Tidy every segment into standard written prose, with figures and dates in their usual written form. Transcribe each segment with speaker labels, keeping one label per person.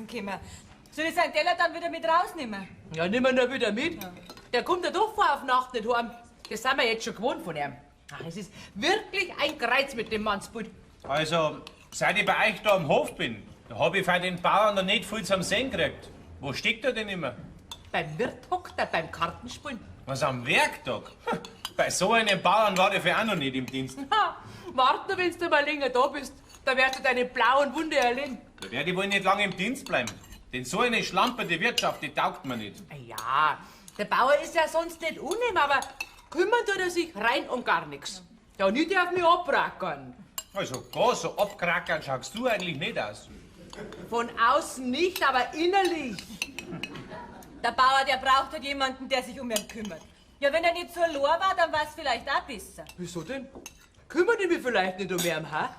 Speaker 1: Mittagessen kommen. Soll ich seinen Teller dann wieder mit rausnehmen?
Speaker 2: Ja, nimm ihn nur wieder mit. Ja. Der kommt ja doch vor auf Nacht nicht heim. Das sind wir jetzt schon gewohnt von ihm. Ach, es ist wirklich ein Kreuz mit dem Mannsbild.
Speaker 3: Also, seit ich bei euch da am Hof bin, da hab ich von den Bauern noch nicht viel zum Sehen gekriegt. Wo steckt er denn immer?
Speaker 2: Beim Wirt hockt er beim Kartenspielen.
Speaker 3: Was, am Werktag? Bei so einem Bauern war der für auch noch nicht im Dienst.
Speaker 2: Ha, warte nur, wenn du mal länger da bist. Da wirst du deine blauen Wunde erleben.
Speaker 3: Da werde ich wohl nicht lange im Dienst bleiben. Denn so eine schlamperte Wirtschaft, die taugt mir nicht.
Speaker 2: Ja, der Bauer ist ja sonst nicht unehm, aber kümmern tut er sich rein um gar nichts. Ja, nicht auf mich abrackern.
Speaker 3: Also, gar so abkrackern schaust du eigentlich nicht aus.
Speaker 2: Von außen nicht, aber innerlich.
Speaker 1: Der Bauer, der braucht halt jemanden, der sich um ihn kümmert. Ja, wenn er nicht so lor war, dann war es vielleicht auch besser.
Speaker 2: Wieso denn? Kümmert ihr mich vielleicht nicht um ihn, ha?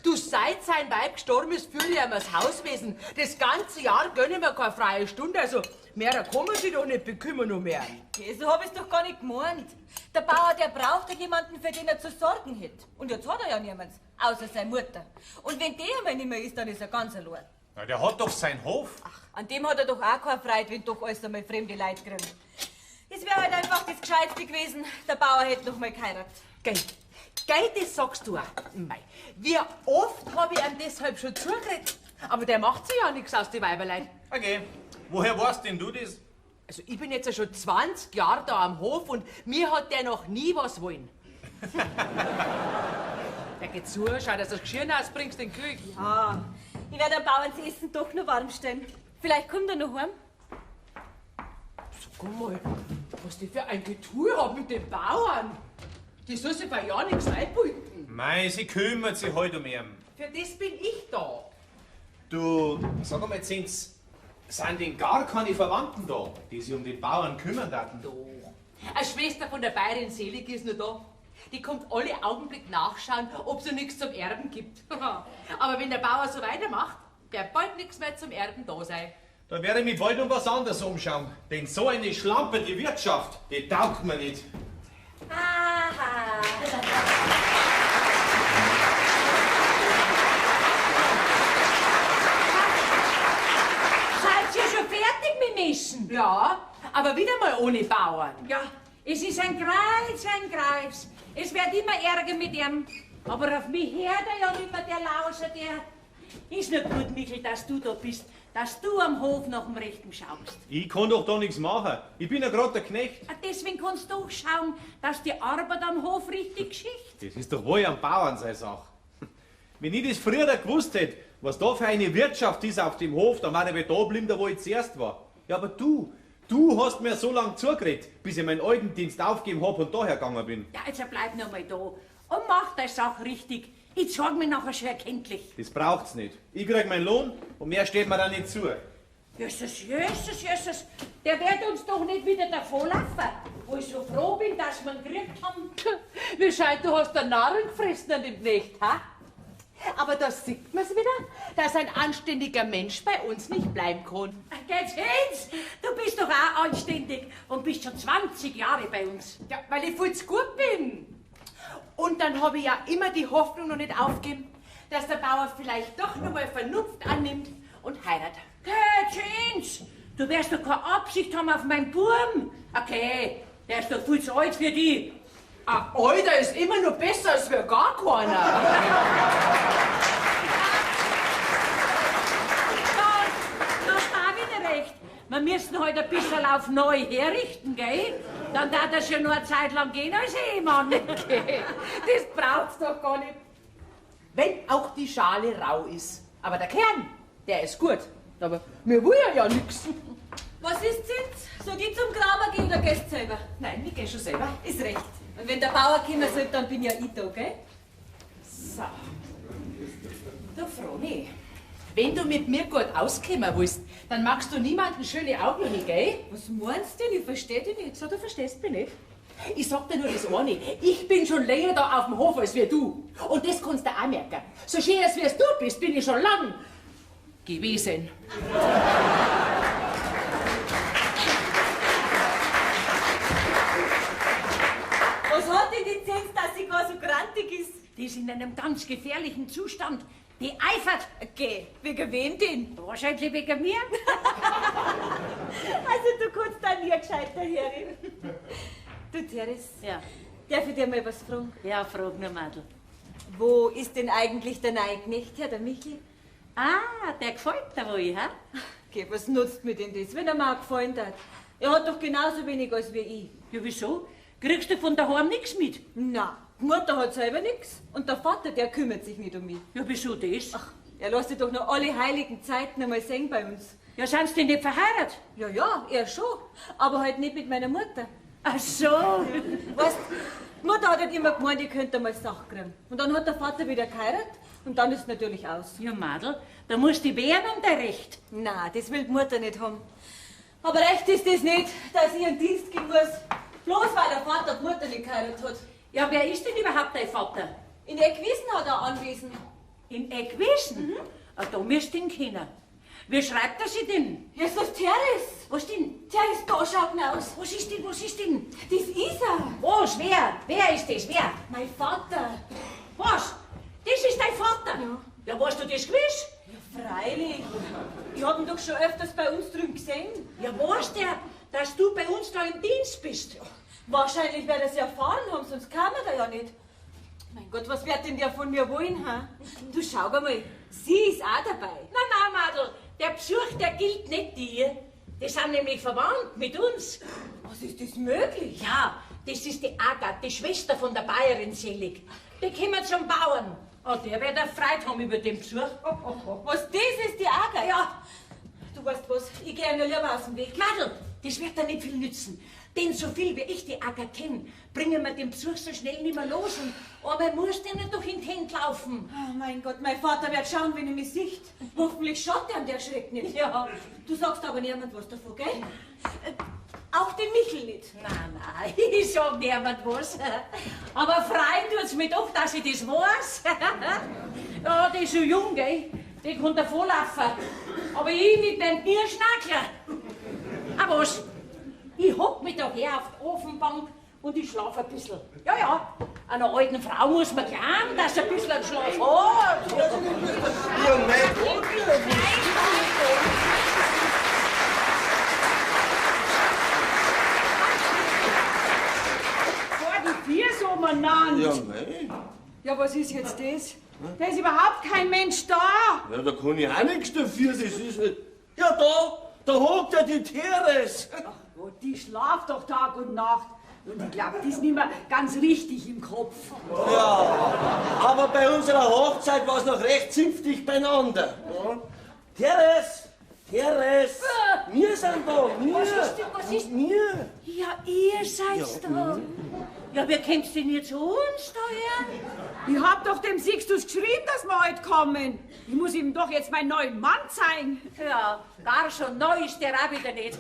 Speaker 2: Du, seit sein Weib gestorben ist, führe ich ihm das Hauswesen. Das ganze Jahr gönnen wir keine freie Stunde, also mehr kann man sich doch nicht bekümmern um ihn.
Speaker 1: Okay, so hab ich's doch gar nicht gemeint. Der Bauer, der braucht halt jemanden, für den er zu sorgen hat. Und jetzt hat er ja niemanden, außer seine Mutter. Und wenn der einmal nicht mehr ist, dann ist er ganz allein.
Speaker 3: Na, der hat doch seinen Hof.
Speaker 1: Ach, an dem hat er doch auch keine Freude, wenn doch alles einmal fremde Leute kriegen. Es wäre halt einfach das Gescheitste gewesen, der Bauer hätte noch mal geheiratet.
Speaker 2: Gell, das sagst du auch. Mei, wie oft hab ich ihm deshalb schon zugeredet. Aber der macht sich ja nichts aus den Weiberlein.
Speaker 3: Okay, woher weißt denn du das?
Speaker 2: Also ich bin jetzt ja schon 20 Jahre da am Hof und mir hat der noch nie was wollen. Der geht zu, schau, dass du das Geschirr ausbringst in die Küche.
Speaker 1: Ja, ich werde dem Bauern das Essen doch noch warm stellen. Vielleicht kommt er noch heim.
Speaker 2: Sag mal, was die für ein Getue hat mit den Bauern. Die soll sich bei ja nichts einbilden.
Speaker 3: Mei, sie kümmert sich halt um ihn.
Speaker 2: Für das bin ich da.
Speaker 3: Du, sag einmal, sind denn gar keine Verwandten da, die sich um den Bauern kümmern werden?
Speaker 2: Doch. Eine Schwester von der Bayerin Selig ist noch da. Die kommt alle Augenblick nachschauen, ob es noch nichts zum Erben gibt. Aber wenn der Bauer so weitermacht, wird bald nichts mehr zum Erben da sein.
Speaker 3: Da werde ich mich bald um was anderes umschauen. Denn so eine schlamperte Wirtschaft, die taugt mir nicht.
Speaker 1: Aha.
Speaker 4: Seid ihr schon fertig mit Mischen?
Speaker 2: Ja, aber wieder mal ohne Bauern.
Speaker 4: Ja, es ist ein Kreuz. Es wird immer ärger mit ihm. Aber auf mich hört er ja nicht mehr, der Lauscher, der... Ist nur gut, Michel, dass du da bist, dass du am Hof nach dem Rechten schaust.
Speaker 3: Ich kann doch da nichts machen. Ich bin ja gerade der Knecht.
Speaker 4: Deswegen kannst du auch schauen, dass die Arbeit am Hof richtig geschieht.
Speaker 3: Das ist doch wohl am Bauern seine Sache. Wenn ich das früher gewusst hätte, was da für eine Wirtschaft ist auf dem Hof, dann wäre ich da geblieben, wo ich zuerst war. Ja, aber du hast mir so lange zugeredet, bis ich meinen alten Dienst aufgegeben habe und daher gegangen bin.
Speaker 4: Ja, jetzt bleib noch mal da und mach deine Sache richtig. Ich zeig mir nachher schon erkenntlich.
Speaker 3: Das braucht's nicht. Ich krieg meinen Lohn und mehr steht mir da nicht zu.
Speaker 4: Jesus, der wird uns doch nicht wieder davonlaufen, wo ich so froh bin, dass wir ihn gekriegt haben.
Speaker 2: Wie scheint, du hast den Narren gefressen an dem Knecht, ha? Aber da sieht man's wieder, dass ein anständiger Mensch bei uns nicht bleiben kann.
Speaker 4: Geht's hin? Du bist doch auch anständig und bist schon 20 Jahre bei uns.
Speaker 2: Ja, weil ich viel zu gut bin. Und dann habe ich ja immer die Hoffnung noch nicht aufgegeben, dass der Bauer vielleicht doch noch mal Vernunft annimmt und heiratet.
Speaker 4: Geht's hin? Du wirst doch keine Absicht haben auf meinen Burm. Okay, der ist doch viel zu alt für die.
Speaker 2: Ein Alter ist immer noch besser als für gar keiner.
Speaker 4: Da hast du auch wieder recht. Wir müssen heute ein bisschen auf neu herrichten, gell? Dann darf das schon nur eine Zeit lang gehen als Ehemann.
Speaker 2: Okay, das braucht's doch gar nicht. Wenn auch die Schale rau ist. Aber der Kern, der ist gut. Aber mir will ja nix.
Speaker 1: Was ist jetzt? Soll ich zum Kramer gehen oder gehst du selber?
Speaker 2: Nein, ich geh schon selber.
Speaker 1: Ist recht. Und wenn der Bauer kommen soll, dann bin ja ich da, gell?
Speaker 2: So. Du, Froni, wenn du mit mir gut auskommen willst, dann magst du niemanden schöne Augen hin, gell?
Speaker 1: Was meinst du denn? Ich versteh dich nicht.
Speaker 2: So, du verstehst mich nicht. Ich sag dir nur das eine. Ich bin schon länger da auf dem Hof als wie du. Und das kannst du auch merken. So schön als wie du bist, bin ich schon lang gewesen.
Speaker 1: Was hat denn die Zins, dass sie gar so grantig ist?
Speaker 4: Die ist in einem ganz gefährlichen Zustand. Die eifert.
Speaker 1: Geh, wegen wen denn?
Speaker 4: Wahrscheinlich wegen mir.
Speaker 1: Also du kannst da nie gescheiter hören. Du, Teres,
Speaker 4: Ja.
Speaker 1: darf ich dir mal was fragen?
Speaker 4: Ja, frag nur, Madel.
Speaker 1: Wo ist denn eigentlich der Neigknecht, Herr, der Michi?
Speaker 4: Ah, der gefällt dir wohl, ha?
Speaker 1: Geh, was nutzt mir denn das, wenn er mir auch gefallen hat? Er hat doch genauso wenig als wie ich.
Speaker 4: Ja, wieso? Kriegst du von daheim nichts mit?
Speaker 1: Na, die Mutter hat selber nichts und der Vater, der kümmert sich nicht um mich.
Speaker 4: Ja, wieso das?
Speaker 1: Ach, er lässt sich doch noch alle heiligen Zeiten einmal sehen bei uns.
Speaker 4: Ja, sind sie denn nicht verheiratet?
Speaker 1: Ja, ja, er schon, aber halt nicht mit meiner Mutter.
Speaker 4: Ach so.
Speaker 1: Weißt, die Mutter hat halt immer gemeint, ich könnte mal Sache kriegen. Und dann hat der Vater wieder geheiratet und dann ist es natürlich aus.
Speaker 4: Ja, Madel, da musst du wehren um dein Recht.
Speaker 1: Na, das will die Mutter nicht haben. Aber recht ist das nicht, dass ich in Dienst gehen muss. Bloß weil der Vater die Mutter nicht geheiratet hat.
Speaker 4: Ja, wer ist denn überhaupt dein Vater?
Speaker 1: In Eckwiesen hat er anwesend.
Speaker 4: In Eckwiesen? Ah, da müsst ihr ihn kennen. Wie schreibt er sich denn?
Speaker 1: Jesus, Teres!
Speaker 4: Was denn?
Speaker 1: Teres, da schaut ihn aus.
Speaker 4: Was ist denn? Was ist denn?
Speaker 1: Das ist er.
Speaker 4: Was? Wer? Wer ist das? Wer?
Speaker 1: Mein Vater.
Speaker 4: Was? Das ist dein Vater?
Speaker 1: Ja.
Speaker 4: Ja, weißt du das gewiss?
Speaker 1: Ja, freilich. Ich hab ihn doch schon öfters bei uns drüben gesehen.
Speaker 4: Ja, weißt der, dass du bei uns da im Dienst bist?
Speaker 1: Wahrscheinlich wird er es erfahren haben, sonst kam er da ja nicht. Mein Gott, was wird denn der von mir wollen, ha? Du schau mal, sie ist auch dabei.
Speaker 4: Na, Madel, der Besuch, der gilt nicht dir. Die sind nämlich verwandt mit uns.
Speaker 1: Was ist das möglich?
Speaker 4: Ja, das ist die Agathe, die Schwester von der Bayerin Selig. Die kommen zum Bauern. Oh, der wird erfreut haben über den Besuch.
Speaker 1: Was, das ist die Agathe?
Speaker 4: Ja.
Speaker 1: Du weißt was, ich gehe nur lieber aus dem Weg.
Speaker 4: Madel, das wird dir nicht viel nützen. Denn so viel wie ich die Agathe kenne, bringen wir den Besuch so schnell nicht mehr los. Und man muss denen doch in die Hände laufen.
Speaker 1: Oh mein Gott, mein Vater wird schauen, wenn er mich sieht. Hoffentlich schaut er an der Schreck nicht.
Speaker 4: Ja.
Speaker 1: Du sagst aber niemand was davon, gell? Auch den Michel nicht.
Speaker 4: Nein, ich sag niemand was. Aber freuen tut's mich doch, dass ich das weiß. Ja, die ist so jung, gell? Die kann davon laufen. Aber ich mit meinem Bierschnackler. Aber was? Ich hock mich da her auf die Ofenbank und ich schlaf ein bisschen. Ja, ja, einer alten Frau muss man glauben, dass sie ein bisschen einen Schlaf hat.
Speaker 5: Ja, mein Gott.
Speaker 6: Vier so benannt.
Speaker 5: Ja, mei.
Speaker 6: Ja, was ist jetzt das? Da ist überhaupt kein Mensch da.
Speaker 5: Ja, da kann ich auch nichts dafür, das ist nicht... Ja, da hockt ja die Teres.
Speaker 6: Oh, die schlaft doch Tag und Nacht. Und ich glaube, die ist nicht mehr ganz richtig im Kopf.
Speaker 5: Aber bei unserer Hochzeit war es noch recht zünftig beieinander. Ja. Teres, wir sind da, wir.
Speaker 4: Was ist denn, was ist-
Speaker 5: Wir.
Speaker 4: Ja, ihr seid da. Ja, wer kommt denn jetzt zu uns daher?
Speaker 6: Ich hab doch dem Sixtus geschrieben, dass wir heute kommen. Ich muss ihm doch jetzt meinen neuen Mann zeigen.
Speaker 4: Ja, gar so neu ist der auch wieder nicht.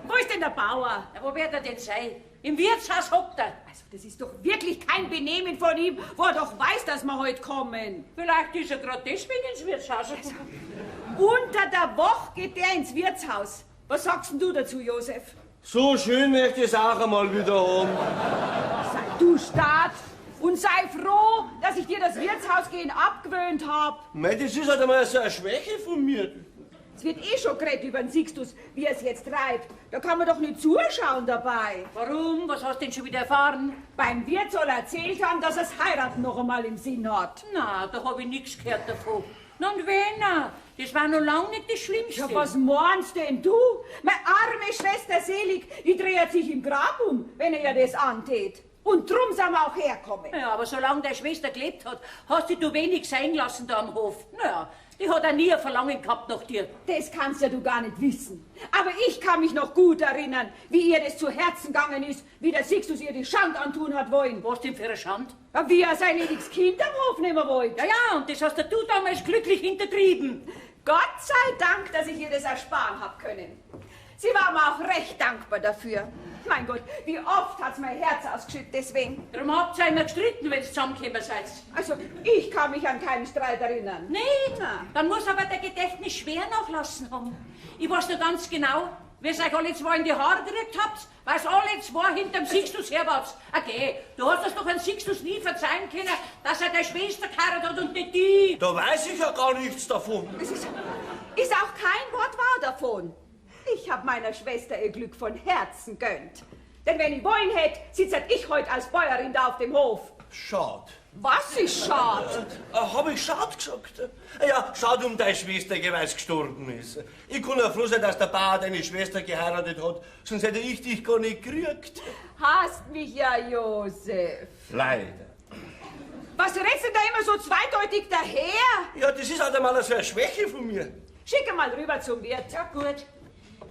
Speaker 6: Wo ist denn der Bauer?
Speaker 4: Ja, wo wird er denn sein? Im Wirtshaus hockt er.
Speaker 6: Also, das ist doch wirklich kein Benehmen von ihm, wo er doch weiß, dass wir heute kommen.
Speaker 4: Vielleicht ist er gerade deswegen ins Wirtshaus.
Speaker 6: Unter der Woche geht der ins Wirtshaus. Was sagst denn du dazu, Josef?
Speaker 5: So schön möchte ich es auch einmal wieder haben.
Speaker 6: Sei du Staat und sei froh, dass ich dir das Wirtshausgehen abgewöhnt hab.
Speaker 5: Mei, das ist halt einmal so eine Schwäche von mir.
Speaker 6: Es wird eh schon geredet über den Sixtus, wie er es jetzt treibt. Da kann man doch nicht zuschauen dabei.
Speaker 4: Warum? Was hast du denn schon wieder erfahren?
Speaker 6: Beim Wirt soll er erzählt haben, dass er das Heiraten noch einmal im Sinn hat.
Speaker 4: Na, da hab ich nichts gehört davon. Na und wenn er? Das war noch lange nicht das Schlimmste.
Speaker 6: Ja, was meinst denn du? Meine arme Schwester Selig, die dreht sich im Grab um, wenn er ihr das antät. Und drum sind wir auch herkommen.
Speaker 4: Ja, aber solange deine Schwester gelebt hat, hast du wenig sein lassen da am Hof. Naja, die hat auch nie ein Verlangen gehabt nach dir.
Speaker 6: Das kannst ja du gar nicht wissen. Aber ich kann mich noch gut erinnern, wie ihr das zu Herzen gegangen ist, wie der Sixtus ihr die Schand antun hat wollen.
Speaker 4: Was denn für eine Schande?
Speaker 6: Ja, wie er sein lediges Kind am Hof nehmen wollte.
Speaker 4: Ja, ja, und das hast du damals glücklich hintertrieben.
Speaker 6: Gott sei Dank, dass ich ihr das ersparen hab können. Sie war mir auch recht dankbar dafür. Mein Gott, wie oft hat's mein Herz ausgeschüttet deswegen.
Speaker 4: Darum habt ihr immer gestritten, wenn ihr zusammengekommen seid.
Speaker 6: Also, ich kann mich an keinen Streit erinnern.
Speaker 4: Nicht?
Speaker 6: Na.
Speaker 4: Dann muss aber der Gedächtnis schwer nachlassen haben. Ich weiß noch ganz genau, wie ihr euch alle zwei in die Haare gekriegt habt, weil ihr alle zwei hinterm Sixtus herwärts. Okay, du hast das doch an Sixtus nie verzeihen können, dass er deine Schwester geheiratet hat und nicht die.
Speaker 5: Da weiß ich ja gar nichts davon.
Speaker 6: Es ist auch kein Wort wahr davon. Ich hab meiner Schwester ihr Glück von Herzen gönnt. Denn wenn ich wollen hätte, sitzt ich heute als Bäuerin da auf dem Hof.
Speaker 5: Schade.
Speaker 6: Was ist schade?
Speaker 5: Hab ich schade gesagt? Ja, schade um deine Schwester, weil sie gestorben ist. Ich kann ja froh sein, dass der Bauer deine Schwester geheiratet hat, sonst hätte ich dich gar nicht gekriegt.
Speaker 6: Hast mich ja, Josef.
Speaker 5: Leider.
Speaker 6: Was redst du da immer so zweideutig daher?
Speaker 5: Ja, das ist halt einmal so eine Schwäche von mir.
Speaker 6: Schicke mal rüber zum Wirt.
Speaker 4: Ja, gut.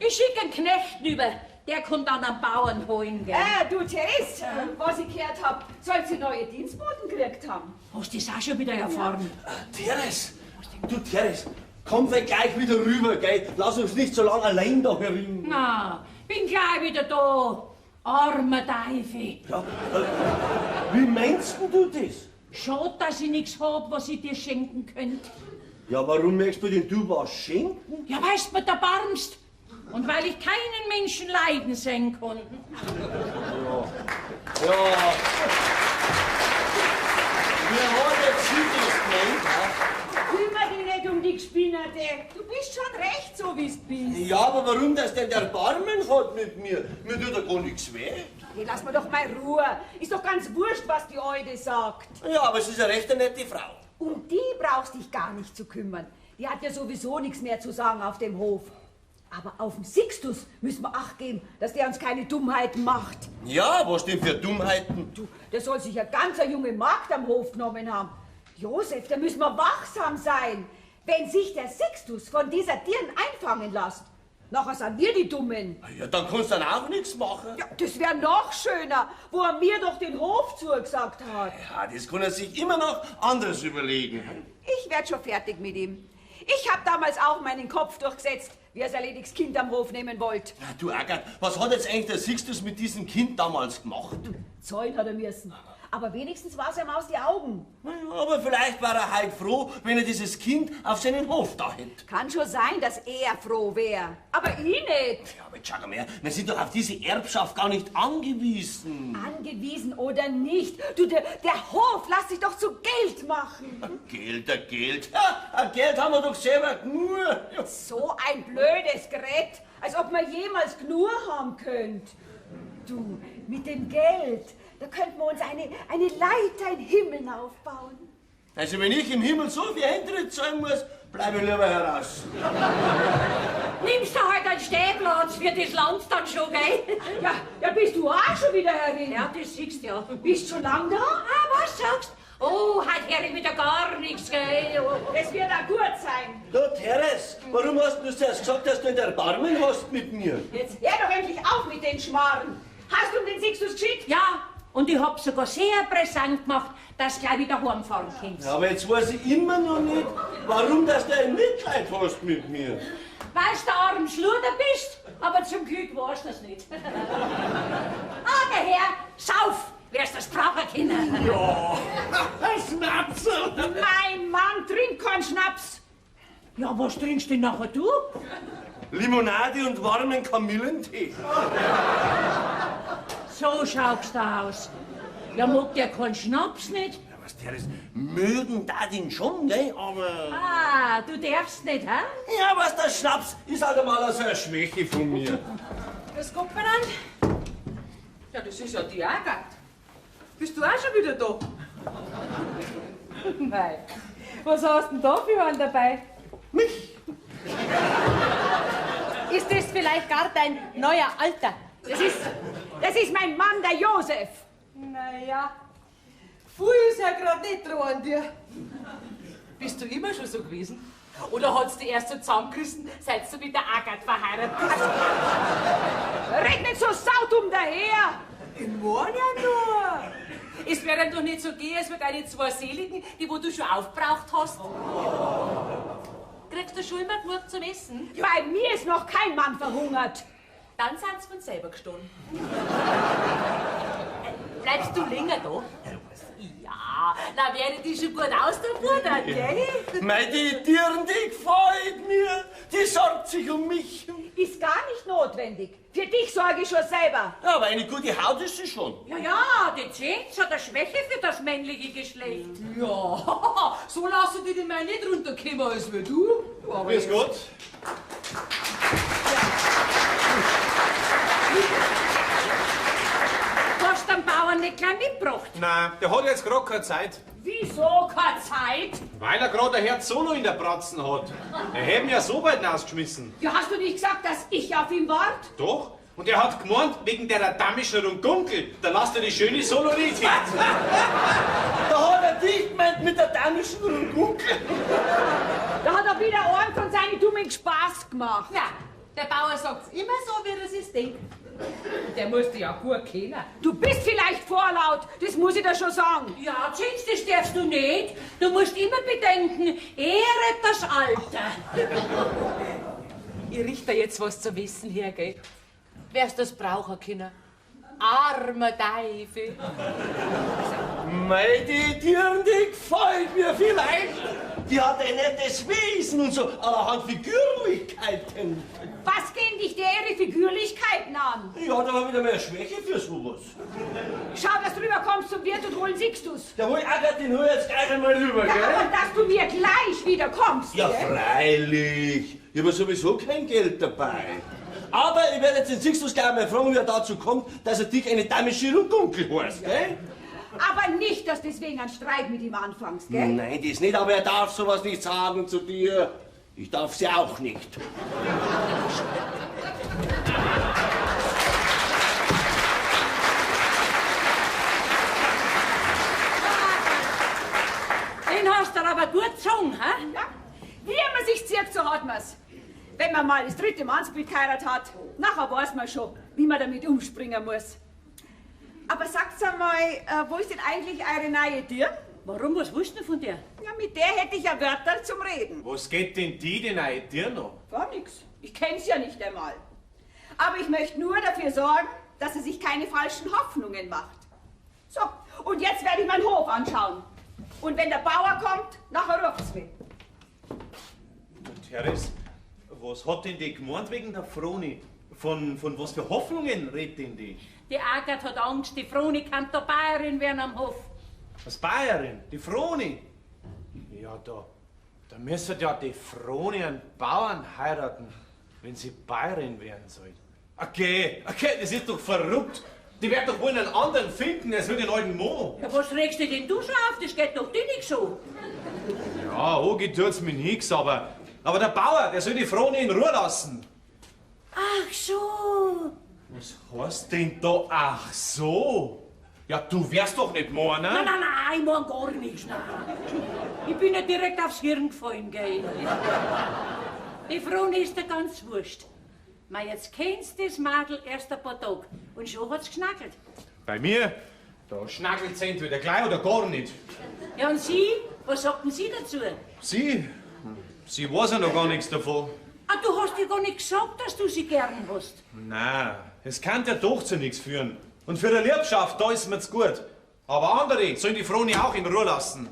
Speaker 4: Ich schicke einen Knecht rüber. Der kommt dann am Bauern holen, gell?
Speaker 6: Du, Therese, was ich gehört hab, soll sie neue Dienstboten gekriegt haben.
Speaker 4: Hast du das auch schon wieder erfahren?
Speaker 5: Therese, du Therese, komm gleich wieder rüber, gell? Lass uns nicht so lange allein da herin.
Speaker 4: Na, bin gleich wieder da. Armer Teufel.
Speaker 5: Ja, wie meinst du das?
Speaker 4: Schade, dass ich nichts hab, was ich dir schenken könnte.
Speaker 5: Ja, warum möchtest du denn du was schenken?
Speaker 4: Ja, weißt du, mir erbarmst. Und weil ich keinen Menschen leiden sehen kann.
Speaker 5: Ja. Wer hat jetzt sie das gemeint?
Speaker 6: Kümmere dich nicht um die Gespinnerte. Du bist schon recht, so wie du bist.
Speaker 5: Ja, aber warum das denn der Barmen hat mit mir? Mir tut ja gar nichts weh.
Speaker 6: Hey, lass mir doch mal Ruhe. Ist doch ganz wurscht, was die Eude sagt.
Speaker 5: Ja, aber es ist eine recht nette Frau.
Speaker 6: Um die brauchst dich gar nicht zu kümmern. Die hat ja sowieso nichts mehr zu sagen auf dem Hof. Aber auf den Sixtus müssen wir Acht geben, dass der uns keine Dummheiten macht.
Speaker 5: Ja, was denn für Dummheiten?
Speaker 6: Du, der soll sich ja ganz eine junge Magd am Hof genommen haben. Josef, da müssen wir wachsam sein. Wenn sich der Sixtus von dieser Dirn einfangen lässt, nachher sind wir die Dummen.
Speaker 5: Ja, dann kannst du dann auch nichts machen.
Speaker 6: Ja, das wäre noch schöner, wo er mir doch den Hof zugesagt hat.
Speaker 5: Ja, das kann er sich immer noch anders überlegen.
Speaker 6: Ich werd schon fertig mit ihm. Ich hab damals auch meinen Kopf durchgesetzt, wie er sein lediges Kind am Hof nehmen wollte.
Speaker 5: Ja, du Agathe, was hat jetzt eigentlich der Sixtus mit diesem Kind damals gemacht?
Speaker 6: Zäunen hat er müssen. Aber wenigstens war es ihm aus die Augen.
Speaker 5: Aber vielleicht war er halt froh, wenn er dieses Kind auf seinen Hof da hätte.
Speaker 6: Kann schon sein, dass er froh wäre. Aber ich nicht.
Speaker 5: Ja, aber schau mal, wir sind doch auf diese Erbschaft gar nicht angewiesen.
Speaker 6: Angewiesen oder nicht. Du, der Hof lässt sich doch zu Geld machen.
Speaker 5: Geld. Ja, Geld haben wir doch selber nur. Ja.
Speaker 6: So ein blödes Gerät, als ob man jemals genug haben könnte. Du, mit dem Geld, da könnten wir uns eine Leiter in den Himmel aufbauen.
Speaker 5: Also wenn ich im Himmel so viel Eintritt zahlen muss, bleibe ich lieber heraus.
Speaker 4: Nimmst du halt einen Stehplatz für das Land dann schon, gell?
Speaker 6: Ja, bist du auch schon wieder herin?
Speaker 4: Ja, das siehst du ja.
Speaker 6: Bist schon lang da?
Speaker 4: Ah, was sagst du? Oh, hat Herr wieder gar nichts, gell?
Speaker 6: Es wird auch gut sein.
Speaker 5: Du, Therese, warum hast du zuerst gesagt, dass du einen Erbarmen hast mit mir?
Speaker 6: Jetzt hör doch endlich auf mit den Schmarren. Hast du um den Sixtus geschickt?
Speaker 4: Ja, und ich hab sogar sehr präsent gemacht, dass du gleich wieder heimfahren kannst.
Speaker 5: Ja, aber jetzt weiß ich immer noch nicht, warum dass du ein Mitleid hast mit mir.
Speaker 4: Weil du der arme Schluder bist, aber zum Glück warst du das nicht. Ah, der Herr, sauf, wirst das brauchen können.
Speaker 5: Ja, ein Schnapsel.
Speaker 6: Mein Mann trinkt keinen Schnaps.
Speaker 4: Ja, was trinkst denn nachher du?
Speaker 5: Limonade und warmen Kamillentee.
Speaker 4: So schaust du aus. Ja, mag der keinen Schnaps nicht?
Speaker 5: Ja, was, Therese, mögen da den schon, gell, aber...
Speaker 4: Ah, du darfst nicht, hä?
Speaker 5: Ja, was, der Schnaps ist halt einmal so eine Schwäche von mir.
Speaker 2: Das kommt mir an. Ja, das ist ja die Agathe. Bist du auch schon wieder da? Nein. Was hast denn da für einen dabei?
Speaker 5: Mich?
Speaker 1: Ist das vielleicht gar dein neuer Alter?
Speaker 6: Das ist mein Mann, der Josef.
Speaker 2: Naja, viel ist ja gerade nicht dran an dir. Bist du immer schon so gewesen? Oder hat's dich erst so zusammengerissen, seit du mit der Agathe verheiratet bist?
Speaker 6: Red nicht so saudumm daher.
Speaker 2: Ich meine ja nur. Es wäre doch nicht so gehen, als mit deinen zwei Seligen, die wo du schon aufgebraucht hast. Kriegst du schon immer genug zum Essen?
Speaker 6: Bei mir ist noch kein Mann verhungert.
Speaker 2: Dann sind sie von selber gestohlen. Bleibst du länger da? Ja, dann werde die schon gut aus der Bruder, gell?
Speaker 5: Mei, die Dirn, die gefällt mir. Die sorgt sich um mich.
Speaker 6: Ist gar nicht notwendig. Für dich sorge ich schon selber.
Speaker 5: Ja, aber eine gute Haut ist sie schon.
Speaker 4: Ja, die Jens hat eine Schwäche für das männliche Geschlecht.
Speaker 2: Ja, so lassen die mal nicht runterkommen als wie du. Aber
Speaker 3: Grüß Gott.
Speaker 4: Du hast den Bauern nicht gleich mitgebracht.
Speaker 3: Nein, der hat jetzt gerade keine Zeit.
Speaker 4: Wieso keine Zeit?
Speaker 3: Weil er gerade ein Herz Solo in der Bratzen hat. Er hätte ihn ja so weit rausgeschmissen.
Speaker 6: Ja, hast du nicht gesagt, dass ich auf ihn wart?
Speaker 3: Doch? Und er hat gemeint, wegen der damischen Rungunkel, da lasst er die schöne Solo-Lied hin.
Speaker 5: Da hat er dich gemeint mit der damischen Rungunkel.
Speaker 6: Da hat er wieder einen von seinen dummen Spaß gemacht.
Speaker 2: na, der Bauer sagt's immer so, wie er sich denkt. Der musste ja gut kennen.
Speaker 6: Du bist vielleicht vorlaut, das muss ich dir schon sagen.
Speaker 4: Ja, Jens, das darfst du nicht. Du musst immer bedenken, ehret das Alter.
Speaker 2: Ich richte jetzt was zu wissen her, gell? Wär's das brauchen können? Armer Teufel.
Speaker 5: Mei, die Tieren, die gefällt mir vielleicht. Die hat ein nettes Wesen und so allerhand Figürlichkeiten.
Speaker 6: Was gehen dich ihre Figürlichkeiten an?
Speaker 5: Die hat aber wieder mehr Schwäche für sowas.
Speaker 6: Schau, dass du rüberkommst zum Wirt und holen Sixtus.
Speaker 5: Jawohl, Agathe, den hol jetzt gleich einmal rüber,
Speaker 6: Ja,
Speaker 5: gell?
Speaker 6: aber dass du mir gleich wieder kommst.
Speaker 5: Ja,
Speaker 6: gell?
Speaker 5: freilich. Ich habe sowieso kein Geld dabei. Aber ich werde jetzt den Sixtus gleich mal fragen, wie er dazu kommt, dass er dich eine damische Rungunkel heißt, gell?
Speaker 6: Aber nicht, dass deswegen ein Streit mit ihm anfängst, gell?
Speaker 5: Nein, das nicht, aber er darf sowas nicht sagen zu dir. Ich darf sie auch nicht.
Speaker 4: Den hast du aber gut gesungen, hä?
Speaker 6: Ja. Wie man sich zirkt, so hat man's. Wenn man mal das dritte Mannsbild geheiratet hat, nachher weiß man schon, wie man damit umspringen muss. Aber sagt's einmal, wo ist denn eigentlich eure neue Dirn?
Speaker 4: Warum, was willst du von der?
Speaker 6: Ja, mit der hätte ich ja Wörter zum Reden.
Speaker 3: Was geht denn die denn ein dir noch?
Speaker 6: Gar nix. Ich kenn's ja nicht einmal. Aber ich möchte nur dafür sorgen, dass sie sich keine falschen Hoffnungen macht. So, und jetzt werde ich meinen Hof anschauen. Und wenn der Bauer kommt, nachher ruft's mich.
Speaker 3: Teres, was hat denn die gemeint wegen der Froni? Von was für Hoffnungen redet denn die?
Speaker 4: Die Agathe hat Angst, die Froni kann der Bayerin werden am Hof.
Speaker 3: Was Bayerin? Die Froni? Ja, da müsste ja die Froni einen Bauern heiraten, wenn sie Bayerin werden soll. Okay, das ist doch verrückt. Die wird doch wohl einen anderen finden, als den alten Mo.
Speaker 4: Ja, was regst du denn du schon auf? Das geht doch dir nicht so.
Speaker 3: Ja, Ogi tut's mir nix, aber der Bauer, der soll die Froni in Ruhe lassen.
Speaker 4: Ach so.
Speaker 3: Was heißt denn da, ach so? Ja, du wärst doch nicht morgen, ne?
Speaker 4: Nein, ich mein gar nichts. Nein. Ich bin ja direkt aufs Hirn gefallen, gell. Die Froni ist dir ganz wurscht. Ma, jetzt kennst du das Madel erst ein paar Tage und schon hat's geschnackelt.
Speaker 3: Bei mir, da schnackelt's entweder gleich oder gar nicht.
Speaker 4: Ja, und Sie? Was sagten Sie dazu?
Speaker 3: Sie weiß ja noch gar nichts davon.
Speaker 4: Ah, du hast ja gar nicht gesagt, dass du sie gern hast.
Speaker 3: Nein, es kann ja doch zu nichts führen. Und für die Liebschaft, da ist mir's gut. Aber andere sollen die Froni auch in Ruhe lassen.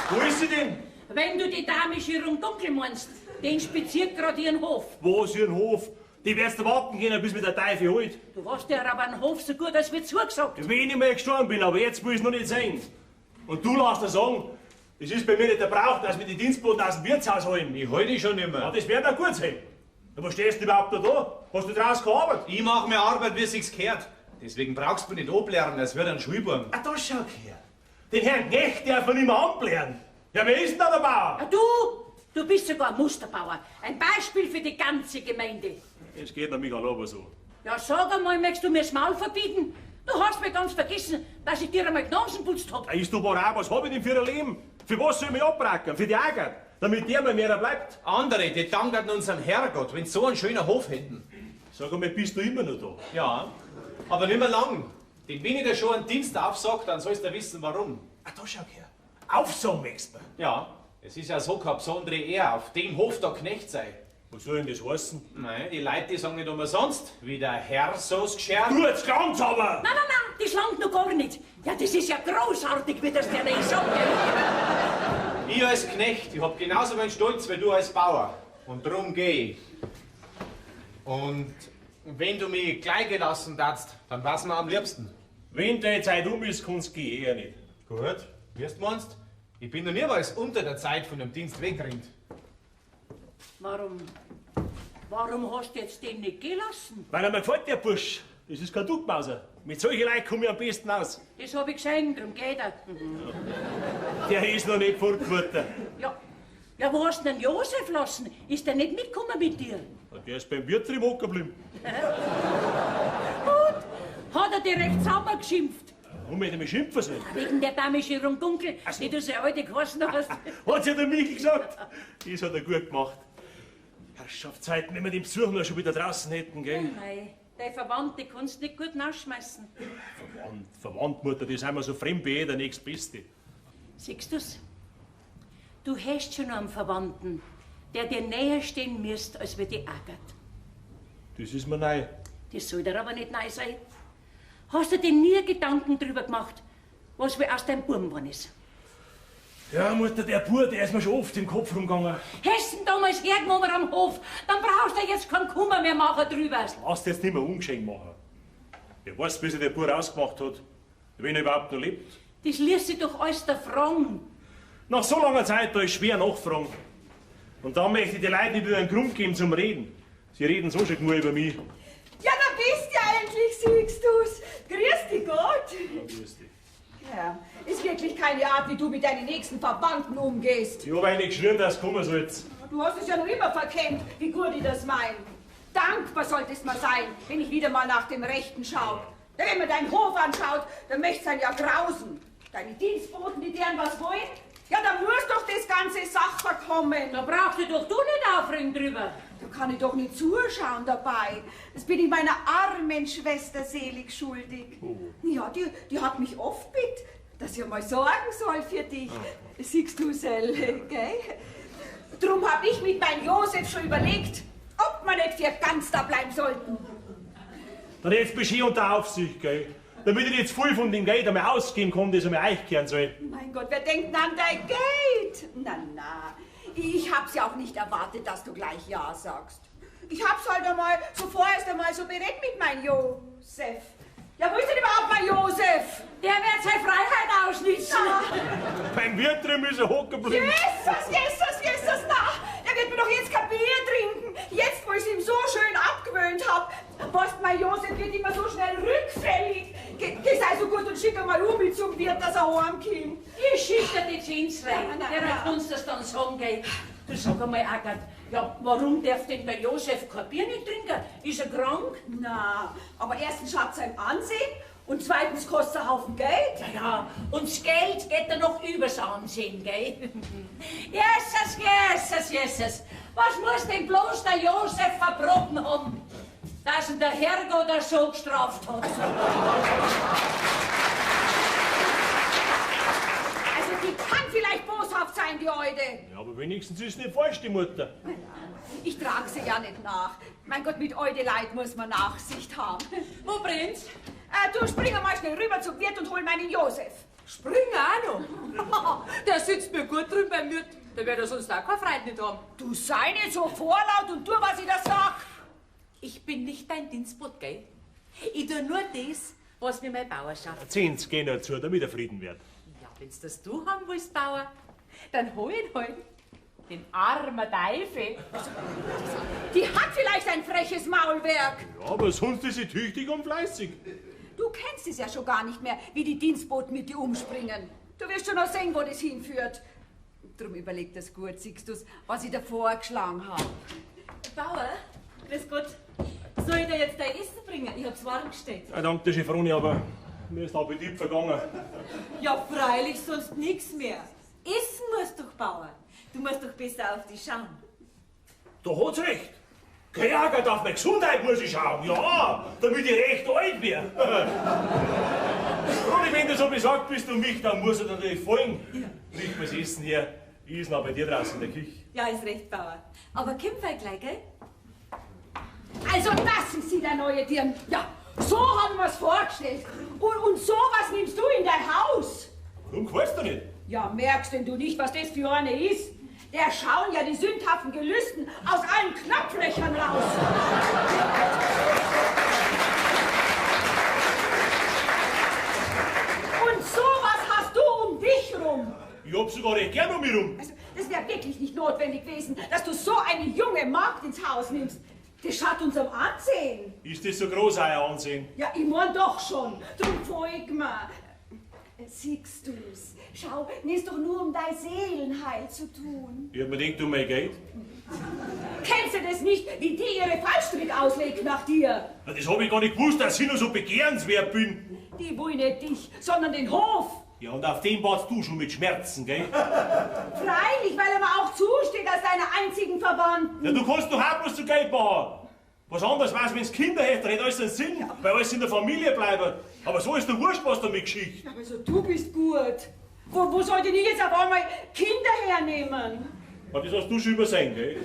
Speaker 3: Wo ist sie denn?
Speaker 4: Wenn du die damische Runddunkel meinst, den spaziert gerade ihren Hof.
Speaker 7: Wo ist Ihren Hof? Die wirst du warten gehen, bis mir der Teufel holt.
Speaker 4: Du hast ja aber einen Hof so gut, als wird zugesagt.
Speaker 7: Wenn ich mal gestorben bin, aber jetzt will ich es noch nicht sehen. Und du lässt dir sagen, es ist bei mir nicht der Brauch, dass wir die Dienstboten aus dem Wirtshaus holen.
Speaker 3: Ich halte schon immer.
Speaker 7: Ja, das wird auch gut sein. Ja, wo stehst du überhaupt noch da? Hast du draus gearbeitet?
Speaker 3: Ich mache mir Arbeit, wie sich's gehört. Deswegen brauchst du nicht ablernen, als wird ein Schulbuben.
Speaker 7: Ah, da schau her. Den Herrn Knecht darf man nicht mehr anblären. Ja, wer ist denn da der Bauer?
Speaker 4: Ja, du bist sogar ein Musterbauer. Ein Beispiel für die ganze Gemeinde.
Speaker 7: Es geht nämlich aber so.
Speaker 4: Ja, sag einmal, möchtest du mir das Maul verbieten? Du hast mir ganz vergessen, dass ich dir einmal die Nasen putzt hab.
Speaker 7: Ist du aber auch, was hab ich denn für ein Leben? Für was soll ich mich abbracken? Für die Agathe? Damit der mal mehr bleibt?
Speaker 3: Andere, die danken unseren Herrgott, wenn sie so einen schönen Hof hätten.
Speaker 7: Sag einmal, bist du immer noch da?
Speaker 3: Ja, aber nicht mehr lang. Denn wenn ich dir schon einen Dienst aufsag, dann sollst du wissen, warum.
Speaker 7: Ah, da schau her. Aufsagen möchtest du.
Speaker 3: Ja, es ist ja so keine besondere Ehre, auf dem Hof der Knecht sei.
Speaker 7: Was soll denn das heißen?
Speaker 3: Nein, die Leute, die sagen nicht umsonst, wie der Herr so's geschert.
Speaker 7: Du, jetzt klang's aber!
Speaker 4: Nein, das langt noch gar nicht. Ja, das ist ja großartig, wie das der nicht sagt.
Speaker 3: Ich als Knecht, ich hab genauso meinen Stolz wie du als Bauer. Und drum geh ich. Und wenn du mich gleich gelassen darfst, dann war's mir am liebsten.
Speaker 7: Wenn deine Zeit ist, kannst du gehen, eher nicht.
Speaker 3: Gut, wie du meinst? Ich bin noch niemals unter der Zeit von dem Dienst weggerannt.
Speaker 4: Warum hast du jetzt den nicht gelassen?
Speaker 7: Weil er mir gefällt, der Bursch. Das ist kein Duckmauser. Mit solchen Leuten komme ich am besten aus.
Speaker 4: Das hab ich gesehen, darum geht er.
Speaker 7: Der ist noch nicht fortgeworden.
Speaker 4: Ja, wo hast du denn Josef lassen? Ist der nicht mitgekommen mit dir?
Speaker 7: Der ist beim Wirt drin hocken geblieben.
Speaker 4: Hat er direkt zusammengeschimpft?
Speaker 7: Warum hätte er mich schimpfen sollen?
Speaker 4: Wegen der damischen Runkel, die du so alte geheißen hast.
Speaker 7: Hat's ja der Michel gesagt. Das hat er gut gemacht. Herrschaftszeiten, wenn wir den Besuch noch schon wieder draußen hätten, gell?
Speaker 4: Nein, deine Verwandte kannst du nicht gut nachschmeißen.
Speaker 7: Verwandt, Mutter, die sind mir so fremd wie der nächstbeste.
Speaker 4: Siehst du's? Du hast schon einen Verwandten, der dir näher stehen müsst, als wir die Agathe.
Speaker 7: Das ist mir neu.
Speaker 4: Das soll dir aber nicht neu sein. Hast du dir nie Gedanken drüber gemacht, was wohl aus deinem Buben geworden ist?
Speaker 7: Ja, Mutter, der Bub, der ist mir schon oft im Kopf rumgegangen.
Speaker 4: Hast du ihn damals hergenommen am Hof, dann brauchst du jetzt keinen Kummer mehr machen drüber.
Speaker 7: Lass dir jetzt nicht mehr ungeschenkt machen. Wer weiß, wie sich der Bub ausgemacht hat, wenn er überhaupt noch lebt.
Speaker 4: Das ließ sich doch alles der fragen.
Speaker 7: Nach so langer Zeit, da ist schwer nachfragen. Und dann möchte ich die Leute nicht wieder einen Grund geben zum Reden. Sie reden so schon nur über mich.
Speaker 6: Ja, da bist du ja endlich, siehst du's. Grüß dich Gott.
Speaker 7: Ja, grüß dich.
Speaker 6: Ja, ist wirklich keine Art, wie du mit deinen nächsten Verwandten umgehst.
Speaker 7: Ich hab eigentlich geschrien, dass du kommen sollst.
Speaker 6: Du hast es ja noch immer verkennt, wie gut ich das mein. Dankbar solltest mal sein, wenn ich wieder mal nach dem Rechten schau. Denn wenn man deinen Hof anschaut, dann möcht's einen ja grausen. Deine Dienstboten, die deren was wollen, ja, da muss doch das ganze Sache kommen.
Speaker 4: Da brauchst du doch du nicht aufregen drüber.
Speaker 6: Da kann ich doch nicht zuschauen dabei. Das bin ich meiner armen Schwester selig schuldig.
Speaker 7: Oh.
Speaker 6: Ja, die hat mich oft bitt, dass ich mal sorgen soll für dich. Siehst du, Sel, gell? Drum hab ich mit meinem Josef schon überlegt, ob wir nicht für ganz da bleiben sollten.
Speaker 7: Dann jetzt bist du unter Aufsicht, gell? Damit ich nicht zu viel von dem Geld einmal ausgeben kann, das einmal euch kehren soll.
Speaker 6: Mein Gott, wer denkt denn an dein Geld? Na, ich hab's ja auch nicht erwartet, dass du gleich Ja sagst. Ich hab's halt einmal, so vorerst einmal so berät mit meinem Josef. Ja, wo ist denn überhaupt mein Josef?
Speaker 4: Der wird seine Freiheit ausnützen.
Speaker 7: Beim Wirt drin ist er hocken geblieben.
Speaker 6: Jesus, na! Der wird mir doch jetzt kein Bier trinken. Jetzt, wo ich ihm so schön abgewöhnt hab. Weißt, mein Josef wird immer so schnell rückfällig. Geh sei so gut und schick mal zum Wirt, dass er heimkommt.
Speaker 4: Ich schicke dir die Zins rein.
Speaker 6: Nein.
Speaker 4: Der kannst das dann sagen, gell? Du sag einmal, Agathe, ja, warum darf denn der Josef kein Bier nicht trinken? Ist er krank?
Speaker 6: Na, aber erstens schaut sein Ansehen und zweitens kostet er einen Haufen Geld.
Speaker 4: Ja, und das Geld geht dann noch übers Ansehen, gell? Jesus. Was muss denn bloß der Josef verbrochen haben, dass ihn der Herrgott da so gestraft hat?
Speaker 6: Also die kann vielleicht boshaft sein, die Eude.
Speaker 7: Ja, aber wenigstens ist nicht falsch, die Mutter.
Speaker 6: Ich trage sie ja nicht nach. Mein Gott, mit Eudeleid muss man Nachsicht haben.
Speaker 1: Wo brennt's?
Speaker 6: Du spring mal schnell rüber zum Wirt und hol meinen Josef.
Speaker 1: Spring auch noch. Der sitzt mir gut drüben beim Wirt. Der wird ja sonst auch kein Freund nicht haben.
Speaker 6: Du sei nicht so vorlaut und tu, was ich da sag.
Speaker 1: Ich bin nicht dein Dienstbote, gell? Ich tu nur das, was mir mein Bauer schafft.
Speaker 7: Zehns gehen dazu, damit er Frieden wird.
Speaker 1: Ja, wenn's das du haben willst, Bauer, dann hol ihn halt. Den armen Teufel.
Speaker 6: Die hat vielleicht ein freches Maulwerk.
Speaker 7: Ja, aber sonst ist sie tüchtig und fleißig.
Speaker 6: Du kennst es ja schon gar nicht mehr, wie die Dienstboten mit dir umspringen. Du wirst schon noch sehen, wo das hinführt. Drum überleg das gut, siehst du's, was ich da vorgeschlagen habe.
Speaker 1: Bauer, grüß Gott. Soll ich dir jetzt dein Essen bringen? Ich hab's warm gestellt.
Speaker 7: Ja, danke, Chefroni, aber mir ist der Appetit vergangen.
Speaker 1: Ja, freilich, sonst nix mehr. Essen musst doch, Bauer. Du musst doch besser auf dich schauen.
Speaker 7: Da hat's recht. Keine Agathe, auf meine Gesundheit muss ich schauen. Ja, damit ich recht alt werde. Roni, wenn du so besorgt bist um mich, dann muss er natürlich folgen. Ja. Richt mir's Essen her. Ich ist noch bei dir draußen in der Küche.
Speaker 1: Ja, ist recht, Bauer. Aber komm halt gleich, gell?
Speaker 6: Also lassen Sie der neue Dirn. Ja, So haben wir es vorgestellt. Und sowas nimmst du in dein Haus.
Speaker 7: Warum gefällt's dir nicht?
Speaker 6: Ja, merkst denn du nicht, was das für eine ist? Der schauen ja die sündhaften Gelüsten aus allen Knopflöchern raus. Und sowas hast du um dich rum.
Speaker 7: Ich hab sogar recht gern um mich rum.
Speaker 6: Also, das wäre wirklich nicht notwendig gewesen, dass du so eine junge Magd ins Haus nimmst. Das schaut unserem Ansehen.
Speaker 7: Ist das so groß, euer Ansehen?
Speaker 6: Ja, ich mein doch schon. Drum folg mir. Siehst du's? Schau, mir ist doch nur um dein Seelenheil zu tun.
Speaker 7: Ich hab mir gedacht, um mein Geld.
Speaker 6: Kennst du das nicht, wie die ihre Fallstrick auslegt nach dir?
Speaker 7: Na, das hab ich gar nicht gewusst, dass ich noch so begehrenswert bin.
Speaker 6: Die will nicht dich, sondern den Hof.
Speaker 7: Ja, und auf den warst du schon mit Schmerzen, gell?
Speaker 6: Freilich, weil er mir auch zusteht als deine einzigen Verwandten.
Speaker 7: Ja, du kannst doch auch bloß zu Geld machen. Was anderes weiß, wenn's Kinder hätte, hätte alles einen Sinn, weil alles in der Familie bleiben. Aber so ist der Wurscht, was da mit Geschichte.
Speaker 6: Aber so, du bist gut. Wo soll denn ich jetzt auf einmal Kinder hernehmen?
Speaker 7: Aber das hast du schon übersehen, gell?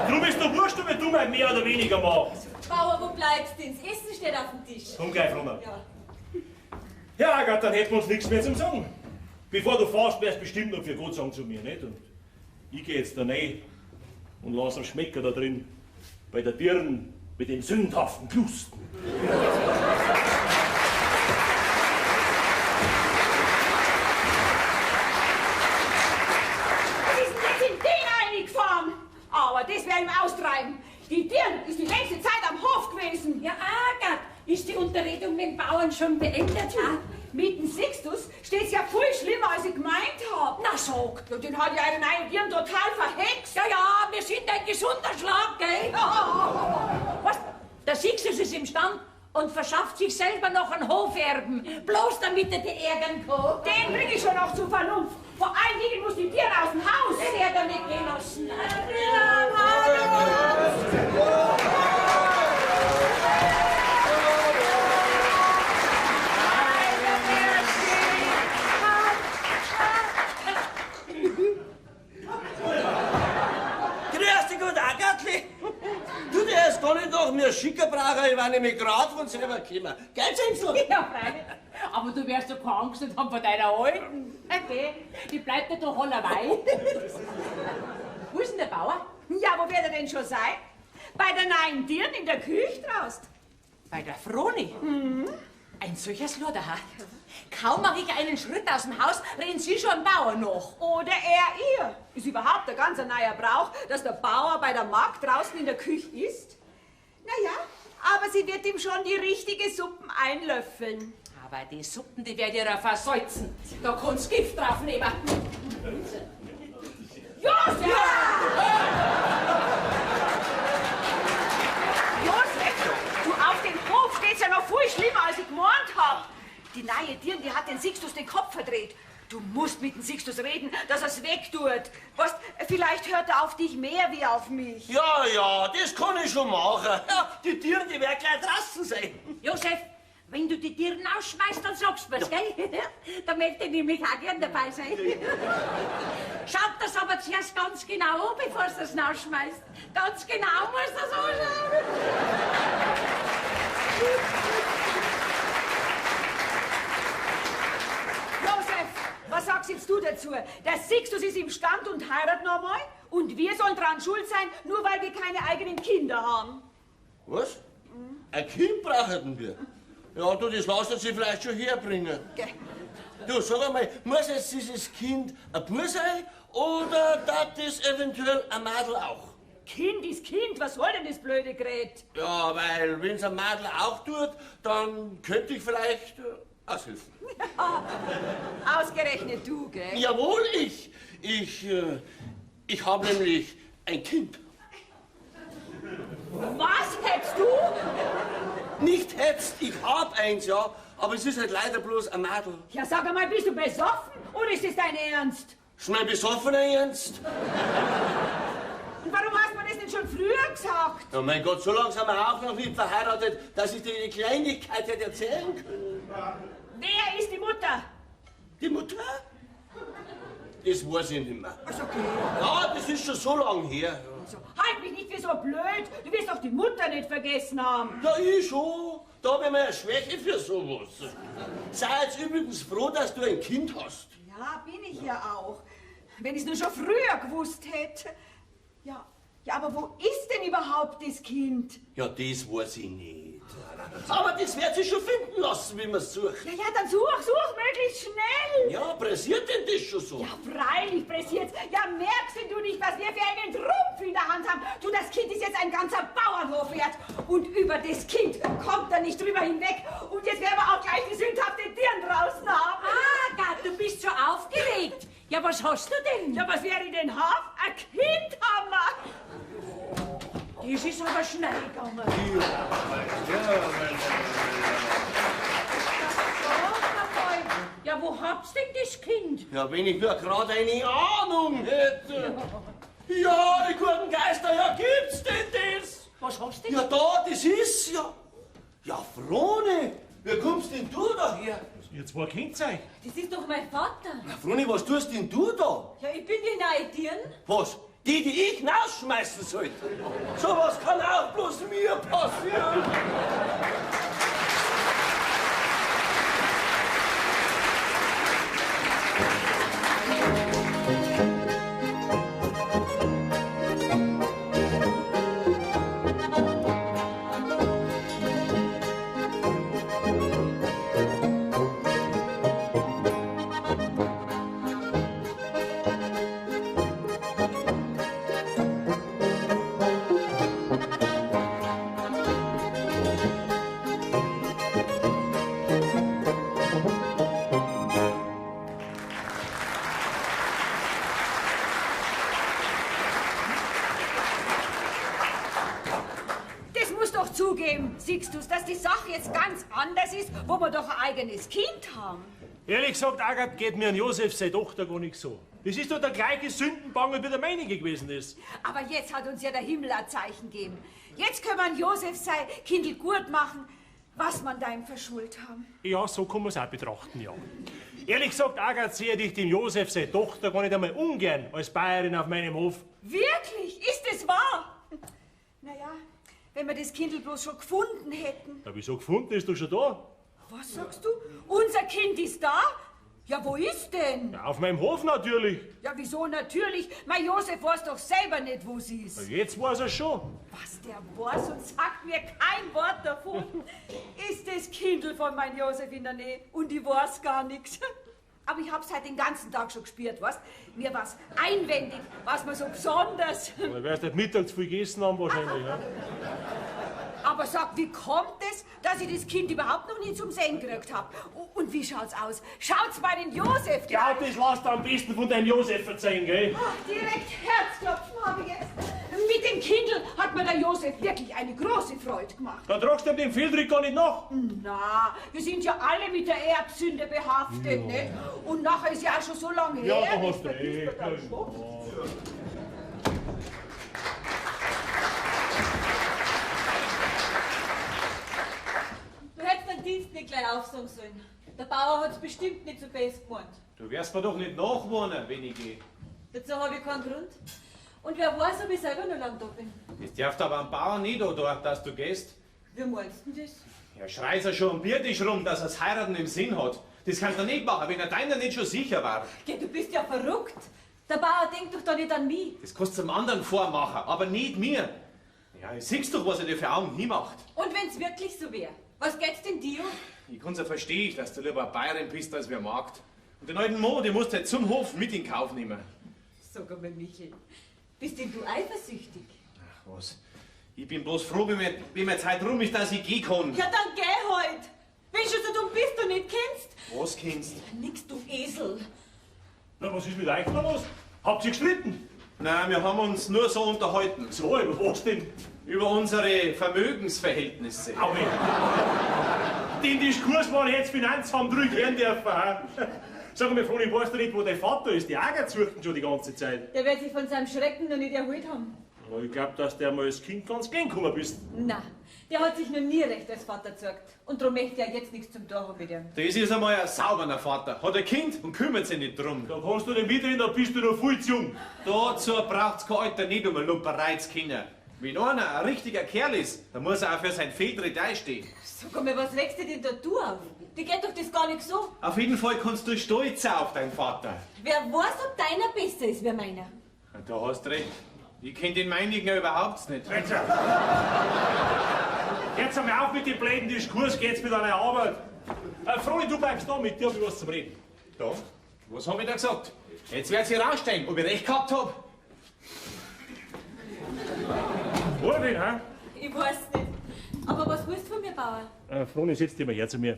Speaker 7: Drum ist der Wurscht, wenn du mal mehr oder weniger machst.
Speaker 1: Bauer, wo bleibst du denn? Das Essen steht auf dem Tisch.
Speaker 7: Komm gleich runter.
Speaker 1: Ja.
Speaker 7: Ja, Gott, dann hätten wir uns nichts mehr zum Sagen. Bevor du fährst, wärst bestimmt noch für Gott sagen zu mir, nicht? Und ich geh jetzt da rein und lass einen Schmecker da drin, bei der Dirn mit dem sündhaften Klusten.
Speaker 6: Was ist denn jetzt in den eingefahren? Aber das werden wir austreiben. Die Dirn ist die längste Zeit am Hof gewesen.
Speaker 4: Ja, Agathe, ist die Unterredung mit dem Bauern schon beendet?
Speaker 6: Mit dem Sixtus steht's ja viel schlimmer, als ich gemeint hab.
Speaker 4: Na, sag.
Speaker 6: Ja, den hat ja eine neue Dirn total verhext.
Speaker 4: Ja, ja, wir sind ein gesunder Schlag, gell? Was? Der Sixtus ist im Stand und verschafft sich selber noch einen Hoferben, bloß damit er die ärgern kann.
Speaker 6: Den bring ich schon noch zur Vernunft. Vor allen Dingen muss die Dirn aus dem Haus.
Speaker 4: Den wird er nicht gehen lassen.
Speaker 5: Grüß dich gut, Agatli. Du, der ist gar nicht nach mir schicker brauchen, ich war nämlich gerade von selber gekommen. Gell, Zinsel?
Speaker 4: Ja, freilich. Aber du wirst doch keine Angst haben vor deiner Alten. Okay, die bleibt ja doch allerweil. Wo ist denn der Bauer?
Speaker 6: Ja, wo wird er denn schon sein? Bei der neuen Dirn in der Küche draus.
Speaker 2: Bei der Froni? Ein solches Loderhaar. Kaum mache ich einen Schritt aus dem Haus, reden Sie schon am Bauer noch.
Speaker 6: Oder er ihr. Ist überhaupt ein ganz neuer Brauch, dass der Bauer bei der Magd draußen in der Küche isst? Naja, aber sie wird ihm schon die richtige Suppen einlöffeln.
Speaker 2: Aber die Suppen, die werdet ihr versalzen. Da kannst Gift drauf nehmen.
Speaker 6: Josef! Josef, du, auf dem Hof steht's ja noch viel schlimmer, als ich gemeint hab. Die neue Dirn, die hat den Sixtus den Kopf verdreht. Du musst mit dem Sixtus reden, dass er's wegtut. Was, vielleicht hört er auf dich mehr wie auf mich.
Speaker 5: Ja, ja, das kann ich schon machen. Ja, die Tiere, die werden gleich draußen sein.
Speaker 4: Josef, wenn du die Tieren ausschmeißt, dann sagst du was, gell? Da möchte ich nämlich auch gern dabei sein. Schaut das aber zuerst ganz genau an, bevor du das rausschmeißt. Ganz genau musst du das anschauen.
Speaker 6: Josef, was sagst jetzt du dazu? Der Sixtus ist im Stand und heiratet noch mal und wir sollen dran schuld sein, nur weil wir keine eigenen Kinder haben.
Speaker 5: Was? Ein Kind brauchen wir? Ja, du, das lassen sie vielleicht schon herbringen. Du, sag einmal, muss jetzt dieses Kind ein Bub sein oder darf das eventuell ein Mädel auch?
Speaker 6: Kind ist Kind, was soll denn das blöde Gerät?
Speaker 5: Ja, weil wenn's ein Mädel auch tut, dann könnte ich vielleicht aushelfen.
Speaker 6: Ausgerechnet du, gell?
Speaker 5: Jawohl, ich habe nämlich ein Kind.
Speaker 6: Was hättest du?
Speaker 5: Nicht hetzt, ich hab eins, ja, aber es ist halt leider bloß ein Mädel.
Speaker 6: Ja, sag einmal, bist du besoffen oder ist das dein Ernst?
Speaker 5: Schon ein besoffener Ernst?
Speaker 6: Und warum hast du mir das nicht schon früher gesagt?
Speaker 5: Ja, mein Gott, so lange sind wir auch noch nicht verheiratet, dass ich dir die Kleinigkeit hätte erzählen können.
Speaker 6: Wer ist die Mutter?
Speaker 5: Die Mutter? Das weiß ich nicht mehr. Ja, das ist schon so lange her.
Speaker 6: Also, halt mich nicht für so blöd. Du wirst doch die Mutter nicht vergessen haben.
Speaker 5: Ja, ich schon. Da habe ich mal eine Schwäche für sowas. Sei jetzt übrigens froh, dass du ein Kind hast.
Speaker 6: Ja, bin ich ja auch. Wenn ich es nur schon früher gewusst hätte. Ja, aber wo ist denn überhaupt das Kind?
Speaker 5: Ja, das weiß ich nicht. Aber das wird sich schon finden lassen, wie man es sucht.
Speaker 6: Ja, dann such möglichst schnell.
Speaker 5: Ja, pressiert denn das schon so?
Speaker 6: Ja, freilich pressiert's. Ja, merkst denn du nicht, was wir für einen Trumpf in der Hand haben? Du, das Kind ist jetzt ein ganzer Bauernhof wert. Und über das Kind kommt er nicht drüber hinweg. Und jetzt werden wir auch gleich die sündhafte Dirn draußen haben.
Speaker 4: Ah, Gott, du bist schon aufgeregt. Ja, was hast du denn?
Speaker 6: Ja, was wäre denn Haft? Ein Kind haben wir.
Speaker 4: Das ist aber schnell gegangen. Ja, wo habt's denn das Kind?
Speaker 5: Ja, wenn ich nur gerade eine Ahnung hätte. Ja, die guten Geister, ja, gibt's denn das?
Speaker 4: Was hast du denn?
Speaker 5: Ja, da, das ist ja. Ja, Frone, wie kommst denn du daher?
Speaker 7: Ihr zwei kennt euch.
Speaker 1: Das ist doch mein Vater.
Speaker 5: Na, Frone, was tust denn du da?
Speaker 1: Ja, ich bin die Neidirn.
Speaker 5: Was? Die ich rausschmeißen sollte? Sowas kann auch bloß mir passieren.
Speaker 6: Siehst du's, dass die Sache jetzt ganz anders ist, wo wir doch ein eigenes Kind haben?
Speaker 7: Ehrlich gesagt, Agat, geht mir an Josef seine Tochter gar nicht so. Das ist doch der gleiche Sündenbanger, wie der meinige gewesen ist.
Speaker 6: Aber jetzt hat uns ja der Himmel ein Zeichen gegeben. Jetzt können wir an Josef sein Kindl gut machen, was man da ihm verschuldet haben.
Speaker 7: Ja, so kann man es auch betrachten, ja. Ehrlich gesagt, Agat, sehe ich dem Josef seine Tochter gar nicht einmal ungern als Bayerin auf meinem Hof.
Speaker 6: Wirklich? Ist es wahr? Naja, wenn wir das Kindl bloß schon gefunden hätten.
Speaker 7: Ja, wieso gefunden? Ist doch schon da.
Speaker 6: Was sagst du? Unser Kind ist da? Ja, wo ist denn?
Speaker 7: Ja, auf meinem Hof natürlich.
Speaker 6: Ja, wieso natürlich? Mein Josef weiß doch selber nicht, wo sie ist.
Speaker 7: Ja, jetzt weiß er schon.
Speaker 6: Was der weiß und sagt mir kein Wort davon. Ist das Kindl von mein Josef in der Nähe und ich weiß gar nichts. Aber ich hab's halt den ganzen Tag schon gespürt, weißt? Mir war's einwendig, was mir so besonders.
Speaker 7: Ja, du wirst nicht Mittag zu viel gegessen haben wahrscheinlich, ja.
Speaker 6: Aber sag, wie kommt es, dass ich das Kind überhaupt noch nie zum Sehen gekriegt hab? Und wie schaut's aus? Schaut's bei den Josef
Speaker 7: Ja,
Speaker 6: gleich?
Speaker 7: das lässt du am besten von deinem Josef erzählen, gell?
Speaker 6: Ach, direkt Herzklopfen habe ich jetzt. Mit dem Kindl hat mir der Josef wirklich eine große Freude gemacht.
Speaker 7: Da tragst du ihm den Fehltrick gar nicht nach.
Speaker 6: Na, wir sind ja alle mit der Erbsünde behaftet, nicht? Und nachher ist ja auch schon so lange
Speaker 7: Ja,
Speaker 6: her.
Speaker 7: da
Speaker 6: das
Speaker 7: hast du
Speaker 6: vergisst
Speaker 7: recht.
Speaker 6: man dann schon.
Speaker 1: Du hättest den Dienst nicht gleich aufsagen sollen. Der Bauer hat's bestimmt nicht so best gemeint.
Speaker 3: Du wirst mir doch nicht nachwohnen, wenn ich gehe.
Speaker 1: Dazu habe ich keinen Grund. Und wer weiß, ob ich selber noch lang da bin.
Speaker 3: Das darf aber am Bauern nicht da, dass du gehst.
Speaker 1: Wie meinst du denn das?
Speaker 3: Ja, schreit er schon am Biertisch rum, dass er's heiraten im Sinn hat. Das kannst du nicht machen, wenn er deiner nicht schon sicher war.
Speaker 1: Ja, du bist ja verrückt. Der Bauer denkt doch da nicht an mich.
Speaker 3: Das kannst du zum anderen vormachen, aber nicht mir. Ja, ich siehst doch, was er dir für Augen hinmacht.
Speaker 1: Und wenn's wirklich so wäre, was geht's denn dir um?
Speaker 3: Ich kann's ja verstehen, dass du lieber Bayerin bist als wer Magd. Und den alten Mo, den musst du jetzt zum Hof mit in Kauf nehmen.
Speaker 1: Sag einmal, Michel, bist denn du eifersüchtig?
Speaker 3: Ach was, ich bin bloß froh, wenn mir Zeit rum ist, dass ich gehen kann.
Speaker 1: Ja, dann geh halt. Wenn schon so dumm bist und nicht kennst.
Speaker 3: Was kennst?
Speaker 1: Nix, du Esel.
Speaker 7: Na, was ist mit euch noch los? Habt ihr gestritten?
Speaker 3: Nein, wir haben uns nur so unterhalten.
Speaker 7: So, über was denn?
Speaker 3: Über unsere Vermögensverhältnisse.
Speaker 7: Au, den Diskurs, war ich jetzt Finanzamt ruhig hören dürfen. Sag mir, Freundin, weißt du nicht, wo dein Vater ist? Die Agat suchten schon die ganze Zeit.
Speaker 1: Der wird sich von seinem Schrecken noch nicht erholt haben.
Speaker 7: Na, ich glaub, dass der mal als Kind ganz gern gekommen bist.
Speaker 1: Na, der hat sich noch nie recht als Vater gezeigt. Und darum möchte er jetzt nichts zum Tor haben mit ihm.
Speaker 3: Das ist einmal ein sauberer Vater. Hat ein Kind und kümmert sich nicht drum.
Speaker 7: Da kannst du nicht mitreden, da bist du noch viel zu jung.
Speaker 3: Dazu braucht's kein Alter nicht, um eine Lumperei zu kennen. Wenn einer ein richtiger Kerl ist, dann muss er auch für sein Fehltritt einstehen.
Speaker 1: Sag mal, was regst du denn da du auf? Die geht doch das gar nicht so.
Speaker 3: Auf jeden Fall kannst du stolz sein auf deinen Vater.
Speaker 1: Wer weiß, ob deiner besser ist wie meiner?
Speaker 3: Da hast recht. Ich kenn den meinigen ja überhaupt nicht.
Speaker 7: Jetzt einmal auf mit dem blöden Diskurs, geht's mit einer Arbeit. Froni, du bleibst da, mit dir hab ich was zum Reden.
Speaker 3: Da? Was hab ich da gesagt? Jetzt wird's hier raussteigen, ob ich recht gehabt hab.
Speaker 7: Wo denn, hä?
Speaker 1: Ich weiß nicht. Aber was willst du von mir, Bauer?
Speaker 7: Froni, setz dich mal her zu mir.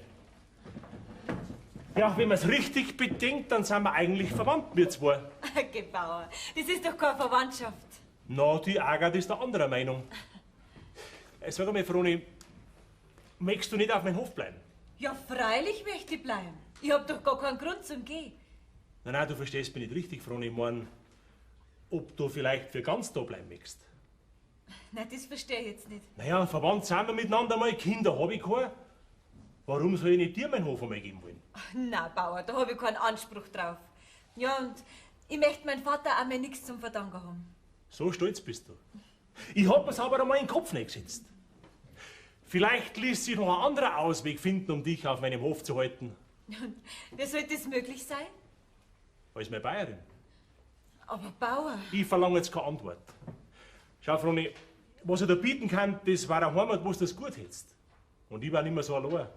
Speaker 7: Ja, wenn man's richtig bedenkt, dann sind wir eigentlich verwandt, wir zwei.
Speaker 1: Geh, Bauer, das ist doch keine Verwandtschaft.
Speaker 7: Na, die Agathe ist der anderer Meinung. Sag einmal, Froni, möchtest du nicht auf meinem Hof bleiben?
Speaker 1: Ja, freilich möchte ich bleiben. Ich hab doch gar keinen Grund zum Gehen.
Speaker 7: Nein, du verstehst mich nicht richtig, Froni. Ich mein, ob du vielleicht für ganz da bleiben möchtest.
Speaker 1: Nein, das verstehe ich jetzt nicht.
Speaker 7: Naja, verwandt sind wir miteinander, mal Kinder hab ich keine. Warum soll ich nicht dir meinen Hof einmal geben wollen?
Speaker 1: Na, Bauer, da habe ich keinen Anspruch drauf. Ja, und ich möchte meinen Vater auch mir nichts zum Verdanken haben.
Speaker 7: So stolz bist du. Ich hab mir's aber einmal in den Kopf nicht gesetzt. Vielleicht ließ sich noch ein anderer Ausweg finden, um dich auf meinem Hof zu halten.
Speaker 1: Und wie soll das möglich sein?
Speaker 7: Als meine Bayerin.
Speaker 1: Aber Bauer...
Speaker 7: Ich verlange jetzt keine Antwort. Schau, Froni, was ich dir bieten kann, das war eine Heimat, wo du das gut hättest. Und ich war nicht mehr so allein.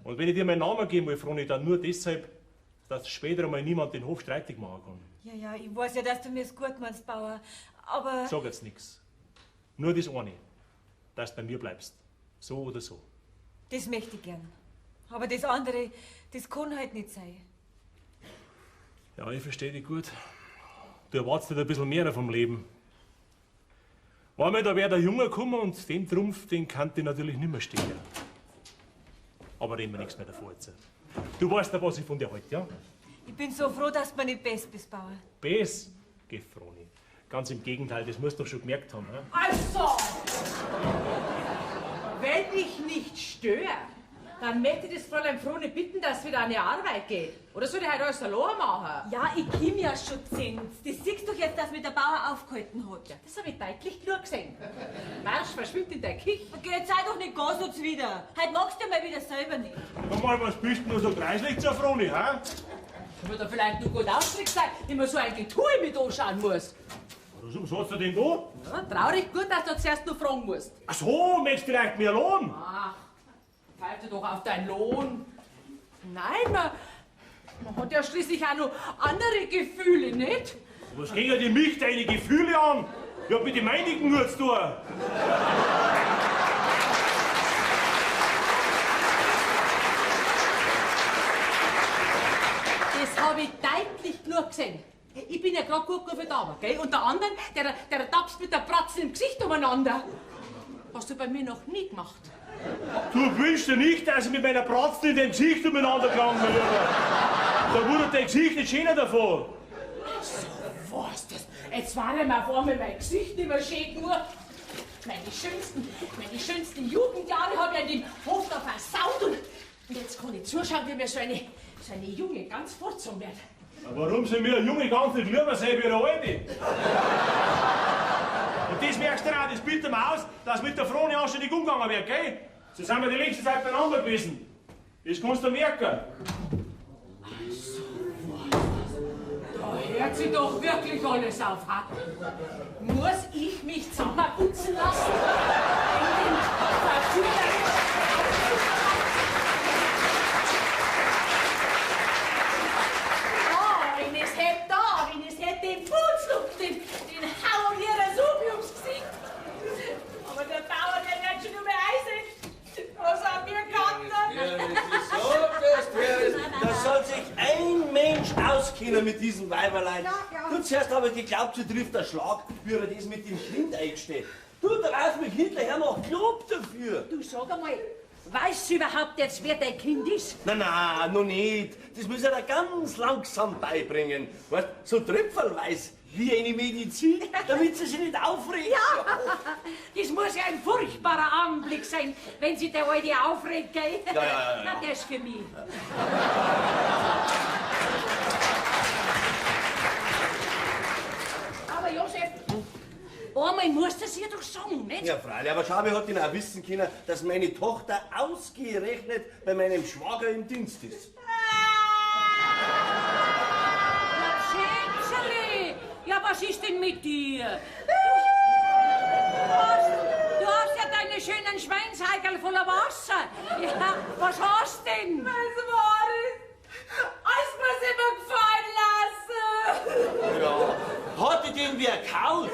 Speaker 7: Und wenn ich dir meinen Namen geben will, Froni, dann nur deshalb, dass später einmal niemand den Hof streitig machen kann.
Speaker 1: Ja, ja, ich weiß ja, dass du mir's gut meinst, Bauer. Aber...
Speaker 7: Sag jetzt nichts. Nur das eine, dass du bei mir bleibst. So oder so.
Speaker 1: Das möchte ich gern. Aber das andere, das kann halt nicht sein.
Speaker 7: Ja, ich verstehe dich gut. Du erwartest ein bisschen mehr vom Leben. Einmal, da wäre der Junge gekommen und den Trumpf, den kann ich natürlich nicht mehr stehen. Aber reden wir nichts mehr davor jetzt. Du weißt ja, was ich von dir halte, ja?
Speaker 1: Ich bin so froh, dass du mir nicht best bist, Bauer.
Speaker 7: Bess, Froni. Ganz im Gegenteil, das musst du doch schon gemerkt haben. He?
Speaker 4: Also, wenn ich nicht störe, dann möchte ich das Fräulein Froni bitten, dass wieder an die Arbeit geht. Oder soll ich heute alles allein machen?
Speaker 1: Ja, ich komm ja schon zins. Das siehst du jetzt, dass mich der Bauer aufgehalten hat.
Speaker 4: Ja, das habe ich deutlich genug gesehen. Marsch, verschwind in der Küche.
Speaker 1: Okay, jetzt sei doch nicht gar so zuwider. Heute magst du mal wieder selber nicht.
Speaker 7: Sag mal, was bist du nur so kreislich zur Froni, hä?
Speaker 4: Wird er vielleicht nur gut ausdrückt sein, wie man so ein Getue mit anschauen muss.
Speaker 7: Was hast du denn da?
Speaker 4: Ja, traurig gut, dass du zuerst noch fragen musst.
Speaker 7: Ach so, möchtest du vielleicht mehr Lohn?
Speaker 4: Ach, pfeift dir doch auf deinen Lohn. Nein, man hat ja schließlich auch noch andere Gefühle, nicht?
Speaker 7: Was gehen die mich deine Gefühle an? Ich hab mit den meinigen nur zu tun.
Speaker 4: Das habe ich deutlich genug gesehen. Ich bin ja gerade gut für die Arbeit, gell? Und der andere, der tapst mit der Pratzen im Gesicht umeinander. Hast du bei mir noch nie gemacht.
Speaker 7: Du willst ja nicht, dass ich mit meiner Bratzen in dem Gesicht umeinander gegangen bin. Da wurde dein Gesicht nicht schöner davon.
Speaker 4: So was das. Jetzt war ihm auf einmal mein Gesicht nicht mehr schön genug. Meine schönsten Jugendjahre habe ich an dem Hof da versaut und jetzt kann ich zuschauen, wie mir so eine Junge ganz fortzogen wird.
Speaker 7: Warum sind wir Junge ganz nicht lieber sein wie eine Alte? Und das merkst du auch, das bildet mir aus, dass mit der Froni anständig umgegangen wird, gell? So sind wir die letzte Zeit beieinander gewesen. Das kannst du merken.
Speaker 4: Da hört sich doch wirklich alles auf, ha? Muss ich mich zusammenputzen lassen? In den wenn es hätte den Fußluck, den hauen wir das ums Gesicht. Aber der Bauer, der wird schon nur mehr einsehen. Was haben wir gehabt?
Speaker 5: Da soll sich ein Mensch auskennen mit diesem Weiberlein. Du zuerst habe ich geglaubt, sie trifft der Schlag, wie er das mit dem Kind eingesteht. Du drauf mich hinterher noch Lob dafür.
Speaker 4: Du sag einmal, weißt du überhaupt jetzt, wer dein Kind ist?
Speaker 5: Na, noch nicht. Das muss er da ganz langsam beibringen. Weißt, so tröpfelweise. Wie eine Medizin, damit sie sich nicht aufregt.
Speaker 4: Ja, das muss ja ein furchtbarer Anblick sein, wenn sich der Alte aufregt, gell?
Speaker 5: Ja.
Speaker 4: Na, das ist für mich. Aber Josef, einmal musst du es ihr doch sagen, nicht?
Speaker 5: Ja, freilich, aber Schabi hat ihn auch wissen können, dass meine Tochter ausgerechnet bei meinem Schwager im Dienst ist.
Speaker 4: Schätzeli, ja, was ist denn mit dir? Du hast ja deine schönen Schweinsheigerl voller Wasser. Ja, was hast denn?
Speaker 1: Was war es? Als wir es immer gefallen lassen.
Speaker 5: Ja, hat die den wer kaut?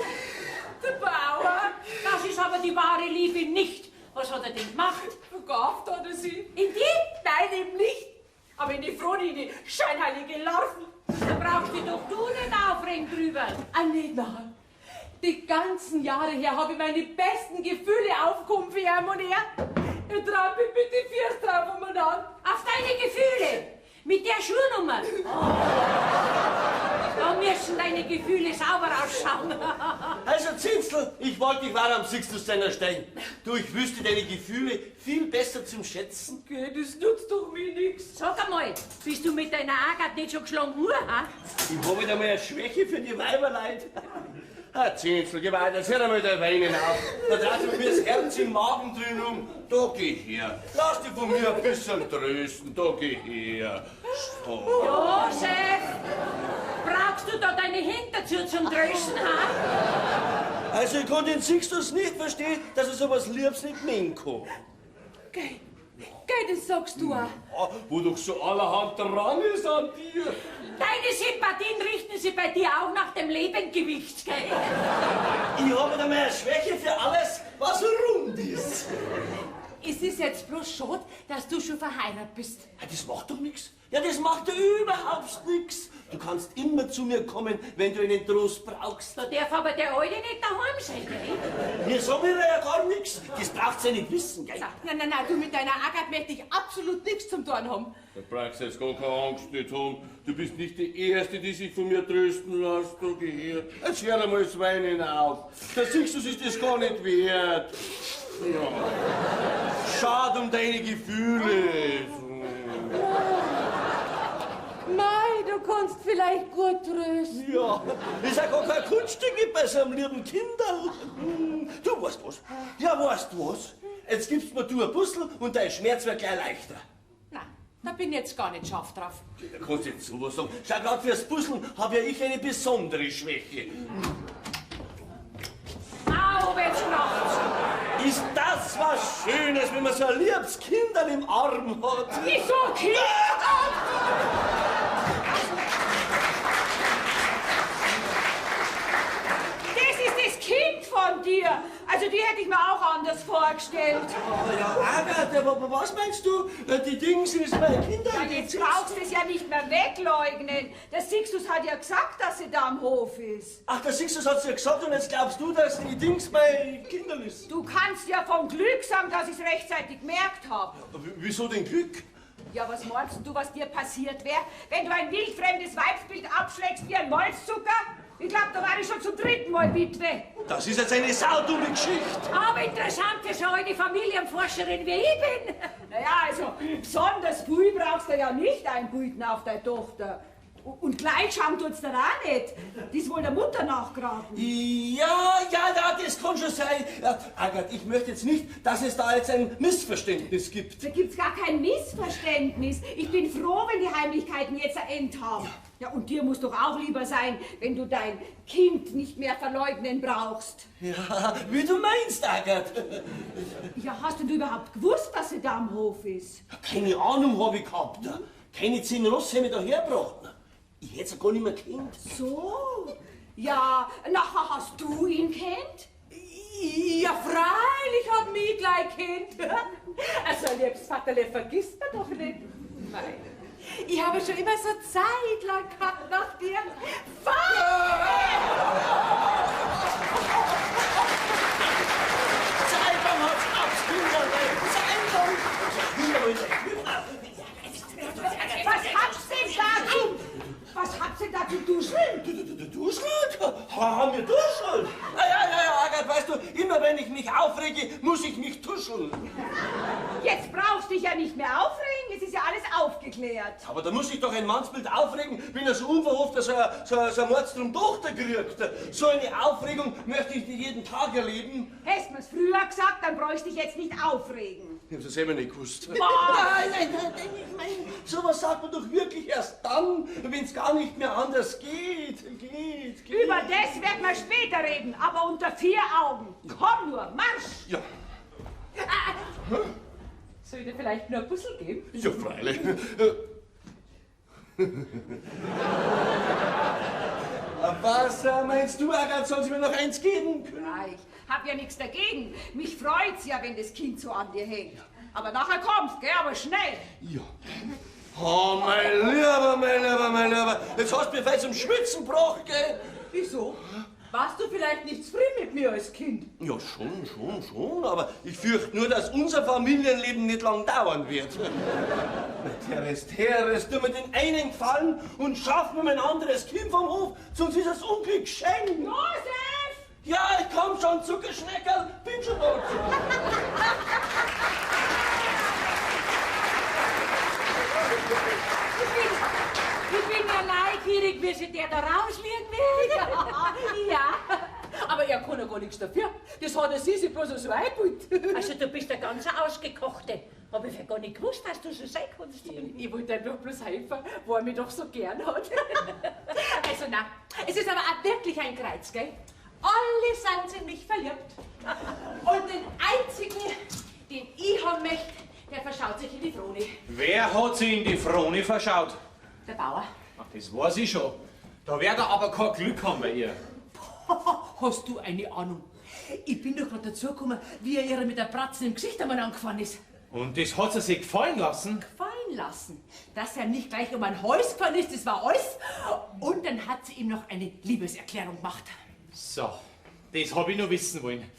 Speaker 1: Der Bauer.
Speaker 4: Das ist aber die wahre Liebe nicht. Was hat er denn gemacht?
Speaker 1: Verkauft hat er sie.
Speaker 4: In die?
Speaker 1: Nein, eben nicht. Aber in die Frohlinie, scheinheilige Larven.
Speaker 4: Da brauchst du doch du nicht aufregen drüber.
Speaker 1: Nicht nachher. Die ganzen Jahre her habe ich meine besten Gefühle aufgekommen für ihn und er. Er trampelt mit den Füßen drauf umeinander.
Speaker 4: Auf deine Gefühle. Mit der Schuhnummer. Da müssen deine Gefühle sauber ausschauen.
Speaker 5: Also Zinsel, ich wollte dich war am Sixtus-Steiner stellen. Du, ich wüsste deine Gefühle viel besser zum Schätzen.
Speaker 1: Okay, das nutzt doch mir nichts.
Speaker 4: Sag einmal, bist du mit deiner Agat nicht schon geschlagen worden, ha?
Speaker 5: Ich habe wieder mal eine Schwäche für die Weiberleid. Ah, Zinsel, geh weiter, hör einmal da Weinen auf. Da dreht mir das Herz im Magen drin um. Da geh her. Lass dich von mir ein bisschen trösten. Da geh her. So.
Speaker 4: Josef, brauchst du da deine Hände dazu zum Trösten, ha?
Speaker 5: Also ich kann den Sixtus nicht verstehen, dass er sowas Liebes nicht nehmen kann.
Speaker 1: Geh, das sagst du auch.
Speaker 5: Ah, wo doch so allerhand dran ist an dir.
Speaker 4: Deine Sympathien richten sich bei dir auch nach dem Lebendgewicht, gell?
Speaker 5: Ich habe wieder mal eine Schwäche für alles, was rund ist.
Speaker 1: Es ist jetzt bloß schade, dass du schon verheiratet bist.
Speaker 5: Ja, das macht doch nichts. Ja, das macht doch überhaupt nichts. Du kannst immer zu mir kommen, wenn du einen Trost brauchst.
Speaker 4: Da darf aber der Alte nicht daheim sein, gell?
Speaker 5: Mir sagen wir ja gar nichts. Das braucht sie nicht wissen, gell?
Speaker 1: Nein, du mit deiner Agat möchte ich absolut nichts zum Tun haben.
Speaker 7: Da brauchst du jetzt gar keine Angst nicht haben. Du bist nicht die Erste, die sich von mir trösten lässt. Da geh her. Jetzt hör einmal das Weinen auf. Der Sixtus ist das gar nicht wert. Ja.
Speaker 5: Schade um deine Gefühle.
Speaker 1: Mei, du kannst vielleicht gut trösten.
Speaker 5: Ja, ist ja gar kein Kunststück bei so einem lieben Kinderl. Du weißt was? Ja, weißt du was? Jetzt gibst mir du ein Puzzle und dein Schmerz wird gleich leichter.
Speaker 1: Nein, da bin ich jetzt gar nicht scharf drauf.
Speaker 5: Da kannst du jetzt sowas sagen. Schau, gerade fürs Puzzeln habe ja ich eine besondere Schwäche.
Speaker 4: Au, wenn's nachts.
Speaker 5: Ist das was Schönes, wenn man so ein liebes Kinderl im Arm hat?
Speaker 4: Wieso, Kind?
Speaker 6: Das ist das Kind von dir. Also die hätte ich mir auch anders vorgestellt.
Speaker 5: Oh ja, Agatha, aber was meinst du? Die Dings ist mein Kinder.
Speaker 6: Ja, jetzt brauchst du es ja nicht mehr wegleugnen. Der Sixtus hat ja gesagt, dass sie da am Hof ist.
Speaker 5: Ach, der Sixtus hat's ja gesagt und jetzt glaubst du, dass die Dings bei Kindern ist.
Speaker 6: Du kannst ja vom Glück sagen, dass ich es rechtzeitig gemerkt habe.
Speaker 5: Wieso denn Glück?
Speaker 6: Ja, was meinst du, was dir passiert wäre, wenn du ein wildfremdes Weibsbild abschlägst wie ein Molzzucker? Ich glaube, da war ich schon zum 3. Mal Witwe.
Speaker 5: Das ist jetzt eine saudumme Geschichte.
Speaker 4: Aber interessant für so eine Familienforscherin wie ich bin.
Speaker 6: Naja, also besonders viel brauchst du ja nicht einbilden auf deine Tochter. Und gleich schauen tut's dir auch nicht. Das ist wohl der Mutter nachgraben.
Speaker 5: Ja, das kann schon sein. Ja, Agatha, ich möchte jetzt nicht, dass es da jetzt ein Missverständnis gibt.
Speaker 6: Da gibt's gar kein Missverständnis. Ich bin froh, wenn die Heimlichkeiten jetzt ein Ende haben. Ja, und dir muss doch auch lieber sein, wenn du dein Kind nicht mehr verleugnen brauchst.
Speaker 5: Ja, wie du meinst, Agatha.
Speaker 6: Ja, hast denn du überhaupt gewusst, dass sie da am Hof ist?
Speaker 5: Keine Ahnung habe ich gehabt. Keine 10 Rosse mit dahergebracht. Ich hätte es gar nicht mehr gekannt.
Speaker 6: So? Ja, nachher hast du ihn kennt?
Speaker 1: Ja, freilich hat mich gleich Kind. Also, liebes Vaterle, vergisst mir doch nicht. Nein. Ich habe schon immer so Zeit lang gehabt nach dir.
Speaker 5: Zeitung hat's abspielen,
Speaker 6: Was hab's denn da? Was hab's denn da zu duschen?
Speaker 5: Du Schlag? haben wir tuscheln. Ja, Agathe, weißt du, immer wenn ich mich aufrege, muss ich mich tuscheln.
Speaker 6: Jetzt brauchst du dich ja nicht mehr aufregen, es ist ja alles aufgeklärt.
Speaker 5: Aber da muss sich doch ein Mannsbild aufregen, wenn er so unverhofft so eine Mordstrom Tochter kriegt. So eine Aufregung möchte ich nicht jeden Tag erleben.
Speaker 6: Hättest mir's früher gesagt, dann bräuchte ich jetzt nicht aufregen.
Speaker 5: Ich hab's ja selber nicht gewusst.
Speaker 6: Boah.
Speaker 5: Nein, ich meine, sowas sagt man doch wirklich erst dann, wenn es gar nicht mehr anders geht.
Speaker 6: Über das werden wir später reden, aber unter 4 Augen. Komm nur, Marsch!
Speaker 5: Ja.
Speaker 1: Soll ich dir vielleicht nur ein Puzzle geben?
Speaker 5: Ja, freilich. Was meinst du, Agathe, soll sie mir noch eins geben können?
Speaker 6: Ja, ich hab ja nichts dagegen. Mich freut's ja, wenn das Kind so an dir hängt. Aber nachher kommst, gell, aber schnell.
Speaker 5: Ja. Oh, mein Lieber. Jetzt hast du mir fast zum Schwitzen gebracht, gell?
Speaker 2: Wieso? Warst du vielleicht nicht zufrieden mit mir als Kind?
Speaker 5: Ja, schon, aber ich fürchte nur, dass unser Familienleben nicht lang dauern wird. Teres, tu mir den einen gefallen und schaff mir ein anderes Kind vom Hof, sonst ist das Unglück geschehen.
Speaker 6: Josef!
Speaker 5: Ja, ich komm schon, Zuckerschneckerl, bin schon da.
Speaker 4: Ich bin ja neugierig, wie sich der da rausliegen will.
Speaker 1: Ja, aber er kann ja gar nichts dafür. Das hat er sich bloß so eingebaut.
Speaker 4: Also du bist der ganz Ausgekochte. Hab ich ja gar nicht gewusst, dass du so sein kannst.
Speaker 1: Ich wollte ihm doch bloß helfen, wo er mich doch so gern hat. Also na, es ist aber auch wirklich ein Kreuz, gell? Alle sind in mich verliebt. Und den einzigen, den ich haben möchte, der verschaut sich in die Frone.
Speaker 3: Wer hat sich in die Frone verschaut?
Speaker 1: Der Bauer.
Speaker 3: Ach, das weiß ich schon. Da wird er aber kein Glück haben bei ihr.
Speaker 2: Hast du eine Ahnung? Ich bin doch gerade dazugekommen, wie er ihr mit der Bratzen im Gesicht einmal angefahren ist.
Speaker 3: Und das hat sie sich gefallen lassen?
Speaker 2: Gefallen lassen. Dass er nicht gleich um ein Hals gefahren ist, das war alles. Und dann hat sie ihm noch eine Liebeserklärung gemacht.
Speaker 3: So, das hab ich noch wissen wollen.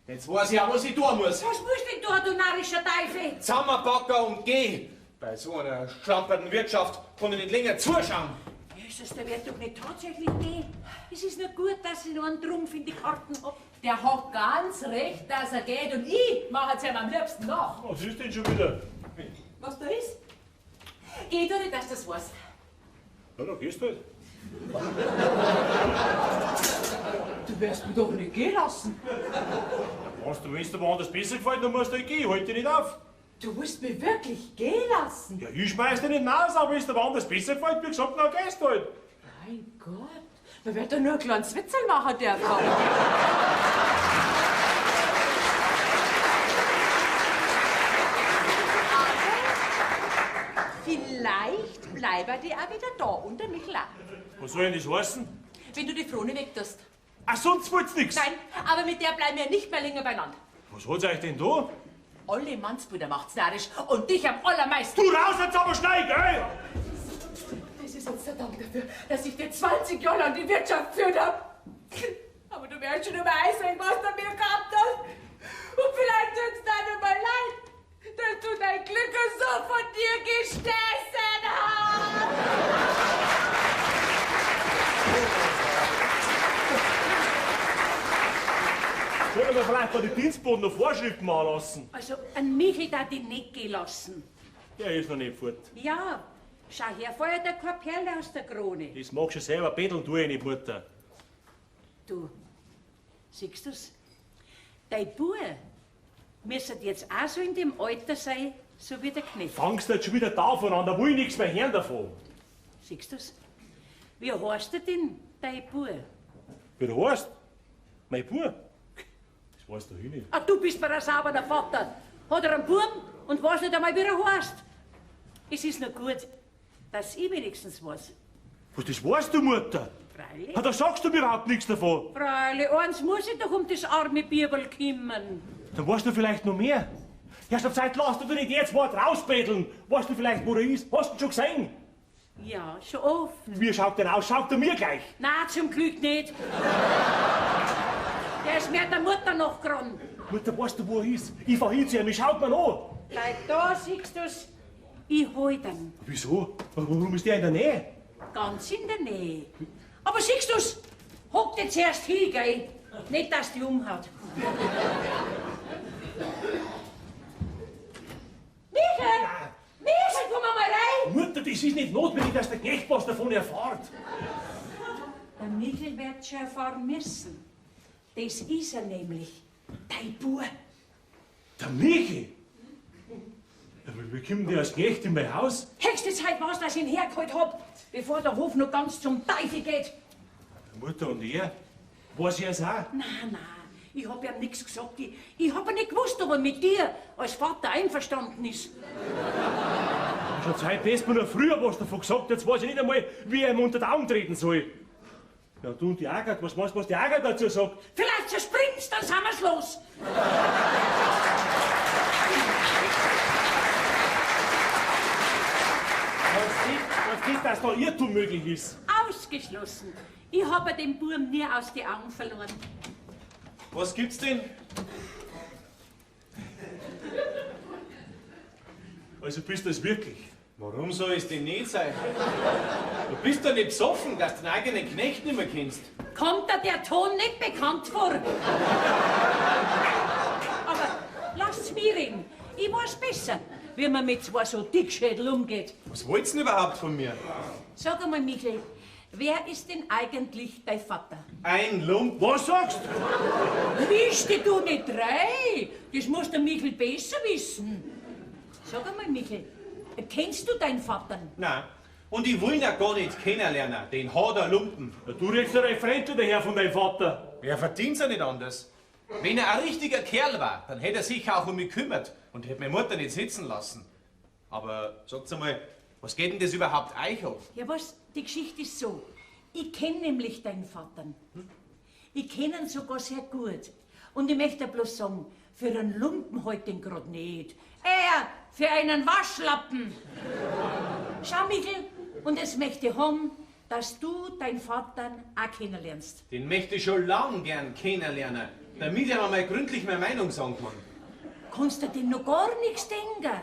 Speaker 3: Jetzt weiß ich auch, was ich tun muss.
Speaker 4: Was musst denn du, du narrischer Teufel?
Speaker 3: Zusammenpacken und geh. Bei so einer schlampernden Wirtschaft kann ich nicht länger zuschauen.
Speaker 4: Jesus, der wird doch nicht tatsächlich gehen. Es ist nur gut, dass ich noch einen Trumpf in die Karten hab.
Speaker 2: Der hat ganz recht, dass er geht und ich mache es ihm am liebsten nach.
Speaker 7: Was ist denn schon wieder?
Speaker 2: Was da ist? Geht doch nicht, dass du das weißt.
Speaker 7: Ja, da gehst du halt.
Speaker 2: Du wirst mich doch nicht gehen lassen.
Speaker 7: Wenn es dir woanders besser gefällt, dann musst du halt gehen. Halt dich nicht auf.
Speaker 2: Du willst mich wirklich gehen lassen?
Speaker 7: Ja, ich schmeiß dich nicht raus, aber wenn es dir woanders besser gefällt, wie gesagt, dann gehst du halt.
Speaker 2: Mein Gott, man wird doch nur ein kleines Witzel machen dürfen. Vielleicht bleibe die auch wieder da unter Michel.
Speaker 7: Was soll denn das heißen?
Speaker 2: Wenn du die Frone wegtust.
Speaker 7: Ach, sonst wollt's nix.
Speaker 2: Nein, aber mit der bleiben wir nicht mehr länger beieinander.
Speaker 7: Was hat's euch denn da?
Speaker 2: Alle Mannsbrüder macht's narrisch und dich am allermeisten.
Speaker 7: Du raus jetzt aber schnell, gell?
Speaker 1: Das ist jetzt der Dank dafür, dass ich dir 20 Jahre lang die Wirtschaft geführt habe. Aber du wirst schon übereißen, was du mir gehabt hast. Und vielleicht tut's dann mal leid, dass du dein Glück so von dir gestessen hast.
Speaker 7: Sollen wir vielleicht bei den Dienstboten noch Vorschriften machen lassen?
Speaker 4: Also, an Michel darf ich nicht gehen lassen.
Speaker 7: Der ist noch nicht fort.
Speaker 4: Ja, schau her, feuert der keine Perle aus der Krone.
Speaker 7: Das magst du selber betteln, tu ich nicht, Mutter.
Speaker 4: Du, siehst du's? Dein Bub müsste jetzt auch so in dem Alter sein, so wie der Knecht.
Speaker 7: Fangst du jetzt schon wieder davon an, da will ich nichts mehr hören davon.
Speaker 4: Siehst du's? Wie heißt denn dein Bub?
Speaker 7: Wie du heißt? Mein Bub? Das weißt du nicht.
Speaker 4: Ah, du bist mir ein sauberer Vater. Hat er einen Buben und weiß nicht einmal, wie er heißt. Es ist noch gut, dass ich wenigstens weiß.
Speaker 7: Was, das weißt du, Mutter?
Speaker 4: Freilich.
Speaker 7: Ah, da sagst du mir überhaupt nichts davon.
Speaker 4: Freilich, eins muss ich doch um das arme Bibel kümmern.
Speaker 7: Dann weißt du vielleicht noch mehr. Erst auf Zeit lass du nicht jetzt Wort rausbetteln. Weißt du vielleicht, wo er ist? Hast du ihn schon gesehen?
Speaker 4: Ja, schon oft.
Speaker 7: Wie schaut denn aus? Schaut er mir gleich.
Speaker 4: Nein, zum Glück nicht. Der ist mir der Mutter noch dran.
Speaker 7: Mutter, weißt du, wo er ist? Ich fahr hin zu ihm, ich schaut mir an.
Speaker 4: Bleib da, siehst du's. Ich hol den.
Speaker 7: Wieso? Warum ist der in der Nähe?
Speaker 4: Ganz in der Nähe. Aber siehst du's? Hock dich zuerst hin, gell? Nicht, dass die umhaut. Michael! Michael, komm mal rein!
Speaker 7: Mutter, das ist nicht notwendig, dass der Knecht was davon erfährt.
Speaker 4: Der Michael wird schon erfahren müssen. Das ist er nämlich, dein Bub.
Speaker 7: Der Michi? Aber wie kommt der als Knecht in mein Haus?
Speaker 4: Höchste Zeit war's, dass ich ihn hergeholt hab, bevor der Hof noch ganz zum Teufel geht.
Speaker 7: Mutter und er? Weiß ich es auch?
Speaker 4: Nein, ich hab ihm nichts gesagt. Ich hab ja nicht gewusst, ob er mit dir als Vater einverstanden ist.
Speaker 7: Schon Zeit, dass mir noch früher was davon gesagt. Jetzt weiß ich nicht einmal, wie er ihm unter die Augen treten soll. Ja, du und die Agat, was meinst du, was die Agat dazu sagt?
Speaker 4: Vielleicht zerspringt's, dann sind wir's los.
Speaker 7: Was nicht, dass da Irrtum möglich ist.
Speaker 4: Ausgeschlossen. Ich habe den Buben nie aus die Augen verloren.
Speaker 3: Was gibt's denn?
Speaker 7: Also bist du es wirklich?
Speaker 3: Warum soll es denn nicht sein? Du bist doch nicht besoffen, dass du deinen eigenen Knecht nicht mehr kennst.
Speaker 4: Kommt da der Ton nicht bekannt vor? Aber lasst's mir reden. Ich weiß besser, wie man mit zwei so Dickschädel umgeht.
Speaker 3: Was wollt's denn überhaupt von mir?
Speaker 4: Sag einmal, Michael, wer ist denn eigentlich dein Vater?
Speaker 3: Ein Lump.
Speaker 7: Was sagst du?
Speaker 4: Wischte du nicht rein? Das muss der Michael besser wissen. Sag einmal, Michael, kennst du deinen Vater?
Speaker 3: Nein. Und ich will ihn ja gar nicht kennenlernen, den hat er Lumpen.
Speaker 7: Ja, du redest ja Referent daher von deinem Vater.
Speaker 3: Er verdient ja nicht anders. Wenn er ein richtiger Kerl war, dann hätte er sich auch um mich gekümmert und hätte meine Mutter nicht sitzen lassen. Aber sagt's einmal, was geht denn das überhaupt euch an?
Speaker 4: Ja, was? Die Geschichte ist so. Ich kenne nämlich deinen Vater. Ich kenne ihn sogar sehr gut. Und ich möchte bloß sagen, für einen Lumpen halt den grad nicht. Für einen Waschlappen. Schau, Michael, und es möchte ich haben, dass du deinen Vater auch kennenlernst.
Speaker 3: Den möchte ich schon lang gern kennenlernen, damit er mir mal gründlich meine Meinung sagen kann.
Speaker 4: Kannst du dir noch gar nichts denken?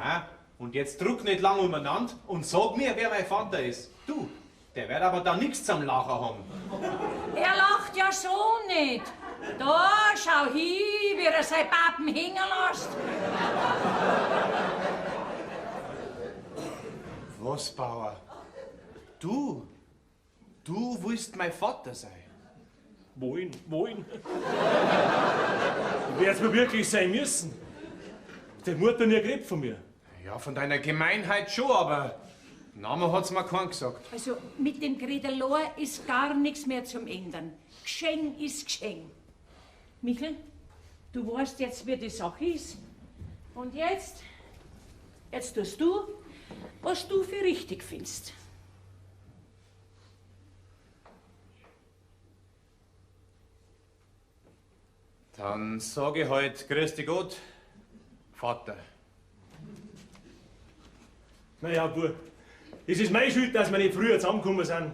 Speaker 3: Na, und jetzt druck nicht lang umeinander und sag mir, wer mein Vater ist. Du, der wird aber da nichts zum Lachen haben.
Speaker 4: Er lacht ja so nicht. Da, schau hin, wie er sein Papen hängen lässt.
Speaker 3: Was, Bauer? Du willst mein Vater sein?
Speaker 7: Wohin? Du wärst mir wirklich sein müssen. Die Mutter nie geredet von mir.
Speaker 3: Ja, von deiner Gemeinheit schon, aber Name hat's mir keinen gesagt.
Speaker 4: Also mit dem Gredelor ist gar nichts mehr zum Ändern. Geschenk ist Geschenk. Michael, du weißt jetzt, wie die Sache ist. Und jetzt tust du, was du für richtig findest.
Speaker 3: Dann sage ich halt, grüß dich Gott, Vater.
Speaker 7: Naja, Bub, es ist meine Schuld, dass wir nicht früher zusammengekommen sind.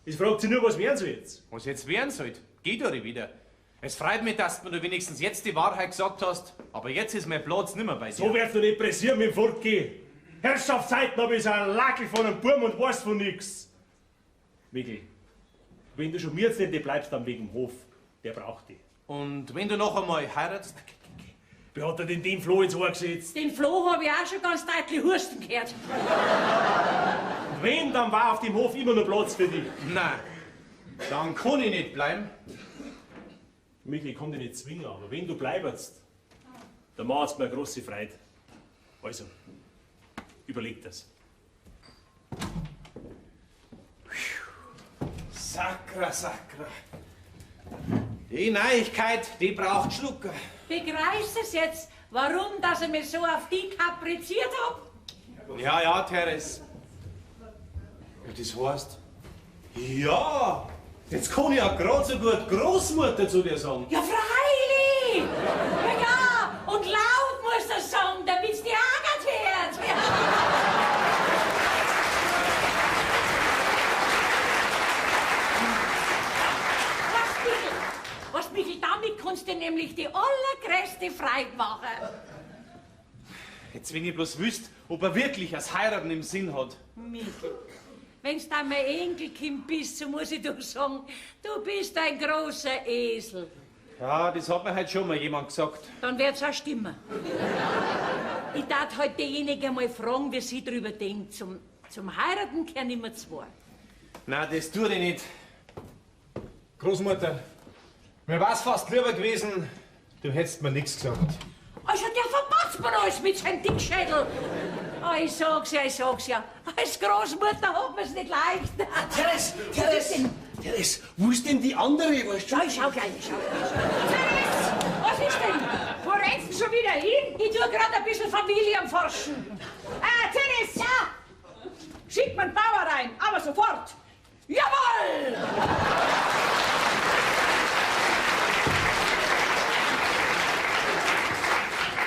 Speaker 7: Es fragt sich nur, was werden soll jetzt.
Speaker 3: Was jetzt werden sollte, geh doch wieder. Es freut mich, dass du mir wenigstens jetzt die Wahrheit gesagt hast, aber jetzt ist mein Platz nimmer bei dir.
Speaker 7: So wirst du nicht pressieren mit dem Fortgehen. Herrschaftszeiten habe ich so einen Lackel von einem Burm und weiß von nix. Mikl, wenn du schon mir jetzt nicht bleibst, dann wegen dem Hof. Der braucht dich.
Speaker 3: Und wenn du noch einmal heiratst?
Speaker 7: Wer hat dir denn den Floh ins Ohr gesetzt?
Speaker 4: Den Floh habe ich auch schon ganz deutlich husten gehört.
Speaker 7: Und wenn, dann war auf dem Hof immer noch Platz für dich.
Speaker 3: Nein, dann kann ich nicht bleiben.
Speaker 7: Mikl, ich kann dich nicht zwingen, aber wenn du bleibst, dann macht's mir eine große Freude. Also, überleg das.
Speaker 3: Sakra. Die Neuigkeit, die braucht Schlucker.
Speaker 4: Begreifst du es jetzt, warum dass ich mich so auf die kapriziert hab?
Speaker 3: Ja, Teres. Ja, das heißt? Ja, jetzt kann ich ja gerade so gut Großmutter zu dir sagen.
Speaker 4: Ja, freilich! Ja, und laut muss das sagen, damit's die Agat hört. Was, Michael, damit kannst du nämlich die allergrößte Freude machen.
Speaker 3: Jetzt, wenn ich bloß wüsst, ob er wirklich das Heiraten im Sinn hat.
Speaker 4: Michael, wenn's dann mein Enkelkind bist, so muss ich doch sagen, du bist ein großer Esel.
Speaker 3: Ja, das hat mir heute schon mal jemand gesagt.
Speaker 4: Dann wird's auch stimmen. Ich darf halt diejenige mal fragen, wie sie drüber denkt. Zum Heiraten gehören immer zwei.
Speaker 3: Nein, das tue ich nicht.
Speaker 8: Großmutter, mir war's fast lieber gewesen, du hättest mir nichts gesagt.
Speaker 4: Also der verpatzt mir alles mit seinem Dickschädel. Ich sag's ja. Als Großmutter hat man's nicht leicht.
Speaker 5: Teres, wo ist denn die andere, weißt du?
Speaker 4: Ja, ich schau gleich.
Speaker 6: Teres, was ist denn? Wo rennst du schon wieder hin?
Speaker 4: Ich tu grad ein bisschen Familienforschen.
Speaker 6: Teres! Ja! Schick mir einen Bauer rein, aber sofort!
Speaker 4: Jawohl!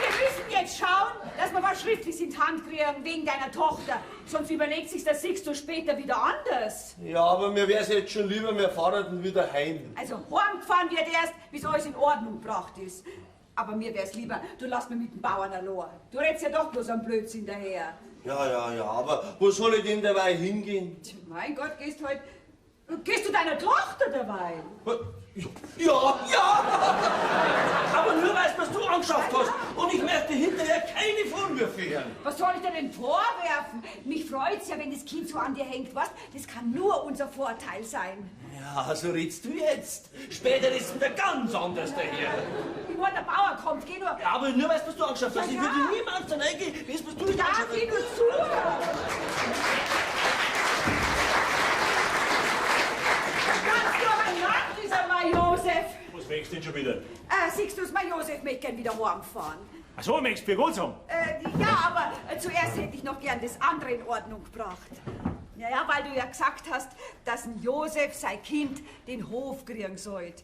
Speaker 6: Wir müssen jetzt schauen, dass wir was Schriftliches in die Hand kriegen wegen deiner Tochter. Sonst überlegt sich das Sixto später wieder anders.
Speaker 5: Ja, aber mir wär's jetzt schon lieber, wir fahren dann wieder heim.
Speaker 6: Also heimgefahren wird erst, bis alles in Ordnung gebracht ist. Aber mir wär's lieber, du lass mir mit dem Bauern allein. Du redst ja doch bloß am Blödsinn daher.
Speaker 5: Ja, aber wo soll ich denn dabei hingehen?
Speaker 6: Mein Gott, gehst du deiner Tochter dabei?
Speaker 5: Ja! Aber nur weißt, was du angeschafft hast. Und ich möchte hinterher keine Vorwürfe hören.
Speaker 6: Was soll ich dir denn vorwerfen? Mich freut's ja, wenn das Kind so an dir hängt, was? Das kann nur unser Vorteil sein.
Speaker 5: Ja, so redst du jetzt. Später ist wieder ganz anders daher.
Speaker 6: Bevor der Bauer kommt, geh nur...
Speaker 5: Ja, aber nur weißt, was du angeschafft hast.
Speaker 6: Ja,
Speaker 5: Ich
Speaker 6: ja.
Speaker 5: würde niemals dann eingehen, weißt, was du nicht
Speaker 6: Ja,
Speaker 5: angeschafft
Speaker 6: geh
Speaker 5: hast.
Speaker 6: nur zu! Ganz durcheinander, dieser Majosef.
Speaker 7: Was möchtest du denn schon wieder?
Speaker 6: Siehst du's, Majosef möchte gern wieder heimfahren.
Speaker 7: Ach so, möchtest du für gut sagen?
Speaker 6: Ja, aber zuerst hätte ich noch gern das andere in Ordnung gebracht. Ja, weil du ja gesagt hast, dass ein Josef sein Kind den Hof kriegen sollte.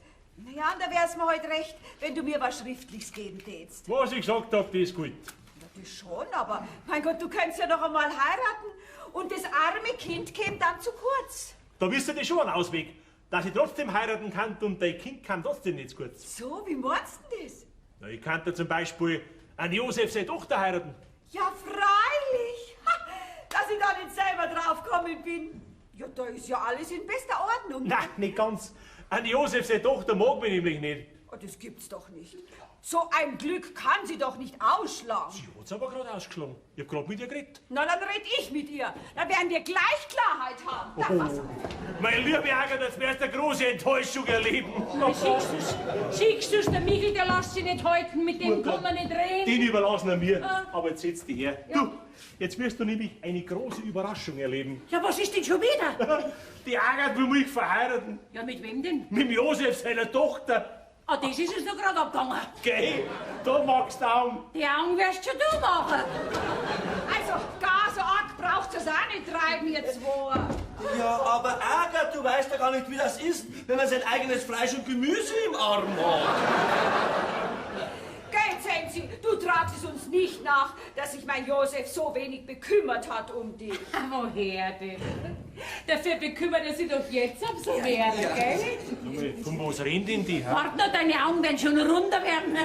Speaker 6: Ja, und da wär's mir heute recht, wenn du mir was Schriftliches geben tätst.
Speaker 7: Was ich gesagt hab, das ist gut.
Speaker 6: Ja, das schon, aber mein Gott, du könntest ja noch einmal heiraten und das arme Kind käme dann zu kurz.
Speaker 7: Da wisst ihr das schon einen Ausweg. Dass ich trotzdem heiraten kann und dein Kind kann trotzdem nicht zu kurz.
Speaker 6: So, wie meinst du das?
Speaker 7: Na, ich könnte zum Beispiel an Josef seine Tochter heiraten.
Speaker 6: Ja, freilich. Ha, dass ich da nicht selber draufgekommen bin. Ja, da ist ja alles in bester Ordnung.
Speaker 7: Nein, nicht ganz. An Josef seine Tochter mag mich nämlich nicht.
Speaker 6: Oh, das gibt's doch nicht. So ein Glück kann sie doch nicht ausschlagen.
Speaker 7: Sie hat's aber gerade ausgeschlagen. Ich hab gerade mit ihr geredet.
Speaker 6: Na, dann red ich mit ihr. Da werden wir gleich Klarheit haben. Na, pass auf.
Speaker 7: Mein lieber Agatha, das wärst eine große Enttäuschung erleben.
Speaker 4: Siehst du's, der Michel, der lässt sich nicht halten, mit dem kann man nicht reden.
Speaker 7: Den überlassen wir mir. Aber jetzt setz dich her. Du, jetzt wirst du nämlich eine große Überraschung erleben.
Speaker 4: Ja, was ist denn schon wieder?
Speaker 7: Die Agatha will mich verheiraten.
Speaker 4: Ja, mit wem denn?
Speaker 7: Mit dem Josef, seiner Tochter.
Speaker 4: Ah, das ist es noch gerade abgegangen.
Speaker 7: Geh, da magst du Augen.
Speaker 4: Die Augen wirst schon du machen.
Speaker 6: Also, gar so arg braucht es auch nicht treiben, ihr zwei.
Speaker 5: Ja, aber Agatha, du weißt ja gar nicht, wie das ist, wenn man sein eigenes Fleisch und Gemüse im Arm hat.
Speaker 6: Gell, Zenzi, du tragst es uns nicht nach, dass sich mein Josef so wenig bekümmert hat um dich.
Speaker 1: Woher denn? Dafür bekümmert er sich doch jetzt um so werden, gell?
Speaker 7: Von was reden denn die?
Speaker 4: Wart noch, deine Augen werden schon runder werden.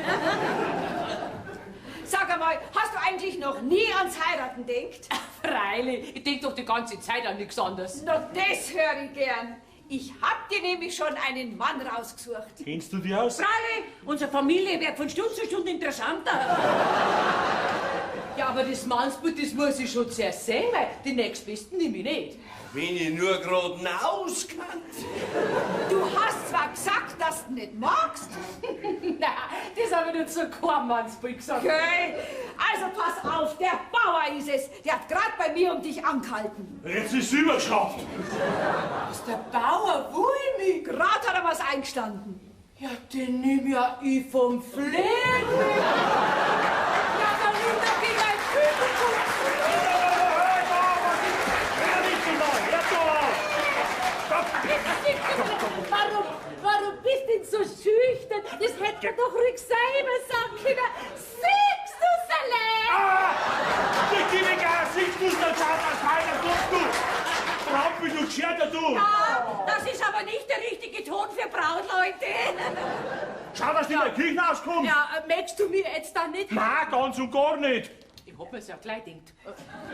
Speaker 6: Sag einmal, hast du eigentlich noch nie ans Heiraten denkt?
Speaker 1: Freilich, ich denk doch die ganze Zeit an nichts anderes.
Speaker 6: Na, das höre ich gern. Ich hab dir nämlich schon einen Mann rausgesucht.
Speaker 7: Kennst du die aus?
Speaker 4: Freilich, unsere Familie wird von Stunde zu Stunde interessanter.
Speaker 1: Ja, aber das Mannsbild, das muss ich schon zuerst sehen, weil die nächstbesten nehme ich nicht.
Speaker 5: Wenn ich nur gerade auskannt.
Speaker 6: Du hast zwar gesagt, dass du nicht magst.
Speaker 1: Na, das habe ich nicht so kein Mannsbild gesagt.
Speaker 6: Okay, also pass auf, der Bauer ist es. Der hat gerade bei mir um dich angehalten.
Speaker 7: Jetzt ist es übergeschafft.
Speaker 1: Was der Bauer will mich.
Speaker 6: Gerade hat er was eingestanden.
Speaker 1: Ja, den nimm ja ich vom Fleck. Ja, dann nimm doch gegen ein Kübelkuchen. Warum bist du denn so schüchtern? Das hätte man doch ruhig selber sagen können. Siehst du's allein?
Speaker 7: Ich gebe gar nichts, du dann schaut was weiter, du. Rampel, du Gescherter, du.
Speaker 4: Ah, das ist aber nicht der richtige Ton für Brautleute.
Speaker 7: Schau, dass du in der Küche rauskommst.
Speaker 1: Ja, merkst du mir jetzt da nicht?
Speaker 7: Nein, ganz und gar nicht.
Speaker 1: Ich
Speaker 2: hab mir's ja gleich gedacht.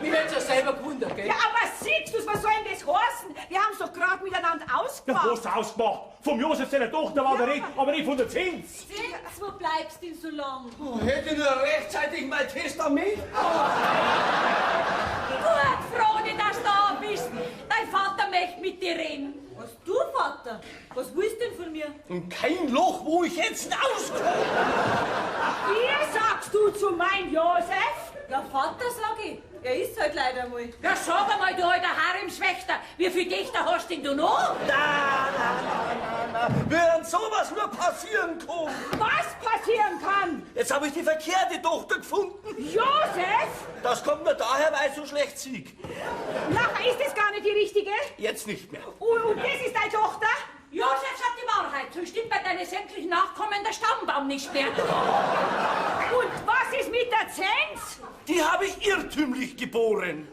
Speaker 2: Mir hätt's ja selber gewundert, gell?
Speaker 6: Ja, aber siehst du's, was soll denn das heißen? Wir haben's doch gerade miteinander
Speaker 7: Ja,
Speaker 6: ausgemacht.
Speaker 7: was ausgemacht? Vom Josef seiner Tochter war der Rede, aber nicht von der Zins.
Speaker 4: Zins, wo bleibst denn so lang?
Speaker 5: Hätte nur rechtzeitig mein Testament.
Speaker 4: Gut, Froni, dass du da bist. Dein Vater möchte mit dir reden. Was, du, Vater? Was willst du denn von mir?
Speaker 5: Und kein Loch, wo ich jetzt rauskomme.
Speaker 6: Wie sagst du zu mein Josef?
Speaker 4: Ja, Vater, sag ich. Er ist halt leider mal. Ja, sag einmal, du alter Haremschwächter, wie viel Dichter hast denn du noch?
Speaker 5: Während sowas nur passieren kann.
Speaker 6: Was passieren kann?
Speaker 5: Jetzt habe ich die verkehrte Tochter gefunden.
Speaker 6: Josef?
Speaker 5: Das kommt nur daher, weil ich so schlecht sieg.
Speaker 6: Nachher ist es gar nicht die richtige.
Speaker 5: Jetzt nicht mehr.
Speaker 6: Und das ist deine Tochter?
Speaker 4: Josef sagt die Wahrheit, so stimmt bei deinen sämtlichen Nachkommen der Stammbaum nicht mehr.
Speaker 6: Und was ist mit der Zens?
Speaker 5: Die habe ich irrtümlich geboren.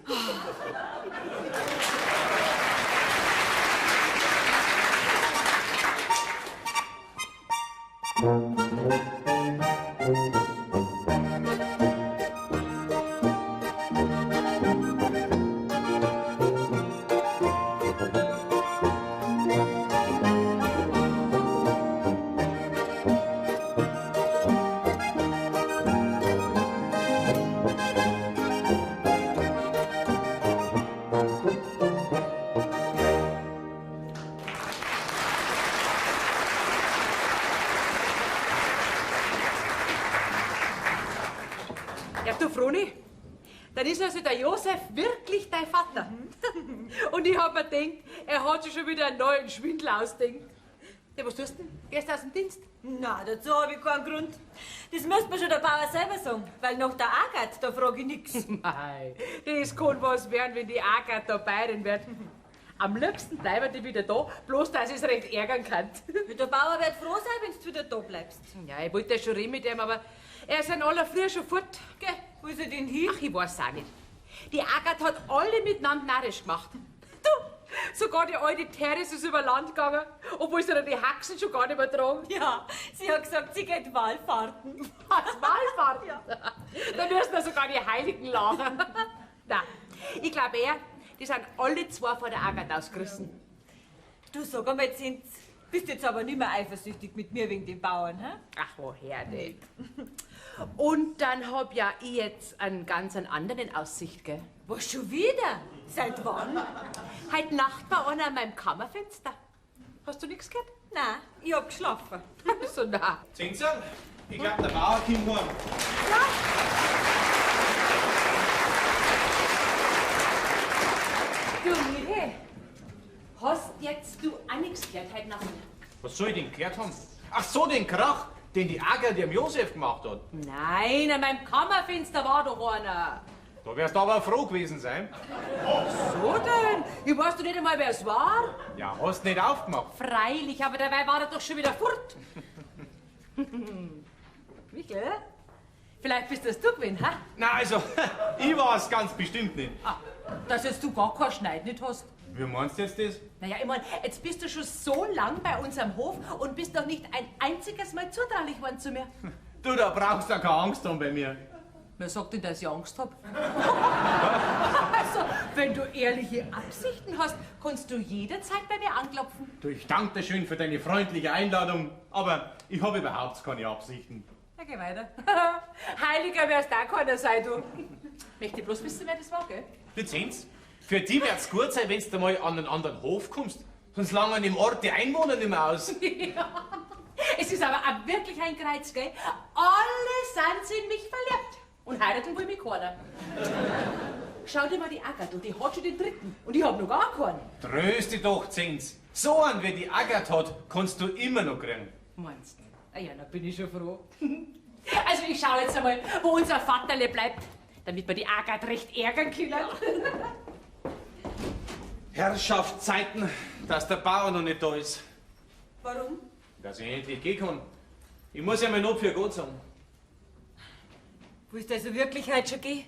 Speaker 2: Ja, du Froni, dann ist also der Josef wirklich dein Vater. Und ich hab mir gedacht, er hat sich schon wieder einen neuen Schwindel ausdenkt. Ja, was tust du denn? Gehst du aus dem Dienst?
Speaker 9: Na, dazu habe ich keinen Grund. Das müsste mir schon der Bauer selber sagen, weil nach der Agat, da frage ich nichts.
Speaker 2: Mei, das kann was werden, wenn die Agat da Bayerin wird. Am liebsten bleiben die wieder da, bloß dass ich es recht ärgern kann.
Speaker 9: Der Bauer wird froh sein, wenn du wieder da bleibst.
Speaker 2: Ja, ich wollte schon reden mit ihm, aber er ist in aller Früh schon fort.
Speaker 9: Geh, wo ist er denn hin?
Speaker 2: Ach, ich weiß auch nicht. Die Agat hat alle miteinander narrisch gemacht. Du, sogar die alte Teres ist über Land gegangen, obwohl sie die Haxen schon gar nicht mehr tragen.
Speaker 9: Ja, sie hat gesagt, sie geht Wallfahrten.
Speaker 2: Was, Wallfahrt?
Speaker 9: Ja.
Speaker 2: Da müssen ja sogar die Heiligen lachen. Nein, ich glaube eher, die sind alle zwei von der Agat ausgerissen.
Speaker 9: Du, sag einmal, Zins, bist jetzt aber nicht mehr eifersüchtig mit mir wegen den Bauern, hä?
Speaker 2: Ach, woher denn? Und dann hab ja ich jetzt einen ganz anderen in Aussicht, gell?
Speaker 9: Was, schon wieder? Seit wann?
Speaker 2: Heute Nacht war einer an meinem Kammerfenster. Hast du nichts gehört?
Speaker 9: Nein, ich hab geschlafen.
Speaker 2: So nah.
Speaker 3: Zinserl, ich glaube, der Bauer kommt morgen.
Speaker 2: Du, Michael, hast jetzt du auch nichts gehört heute Nacht?
Speaker 3: Was soll ich denn gehört haben? Ach so, den Krach, den die Agat dem Josef gemacht hat.
Speaker 2: Nein, an meinem Kammerfenster war doch einer.
Speaker 3: Da wärst du aber froh gewesen sein.
Speaker 2: So denn? Ich weiß doch nicht einmal, wer es war.
Speaker 3: Ja, hast nicht aufgemacht.
Speaker 2: Freilich, aber dabei war er doch schon wieder fort. Michael, vielleicht bist das du gewesen, ha?
Speaker 3: Na also, ich war es ganz bestimmt nicht.
Speaker 2: Ah, dass jetzt du gar kein Schneid nicht hast.
Speaker 3: Wie meinst du jetzt das?
Speaker 2: Naja, ich mein, jetzt bist du schon so lang bei uns am Hof und bist doch nicht ein einziges Mal zutraulich worden zu mir.
Speaker 3: Du, da brauchst du keine Angst haben bei mir.
Speaker 2: Wer sagt denn, dass ich Angst hab? Also, wenn du ehrliche Absichten hast, kannst du jederzeit bei mir anklopfen.
Speaker 3: Du, ich danke dir schön für deine freundliche Einladung, aber ich habe überhaupt keine Absichten.
Speaker 2: Na, geh weiter. Heiliger wärst auch keiner sein, du. Möchte bloß wissen, wer das war, gell?
Speaker 3: Du Zins, für die wird's gut sein, wenn du mal an einen anderen Hof kommst. Sonst langen im Ort die Einwohner nicht mehr aus.
Speaker 2: Ja. Es ist aber auch wirklich ein Kreuz, gell? Alle sind in mich verliebt. Und heiraten will mich keiner. Schau dir mal die Agat an, die hat schon den dritten. Und ich hab noch gar keinen.
Speaker 3: Tröst dich doch, Zins. So einen wie die Agat hat, kannst du immer noch kriegen.
Speaker 2: Meinst du? Ah ja, da bin ich schon froh. Also ich schau jetzt einmal, wo unser Vaterle bleibt, damit wir die Agat recht ärgern können.
Speaker 3: Herrschaftszeiten, dass der Bauer noch nicht da ist.
Speaker 9: Warum?
Speaker 3: Dass ich endlich gehen kann. Ich muss ja mal Not für Gott sagen.
Speaker 9: Willst du also wirklich heute schon gehen?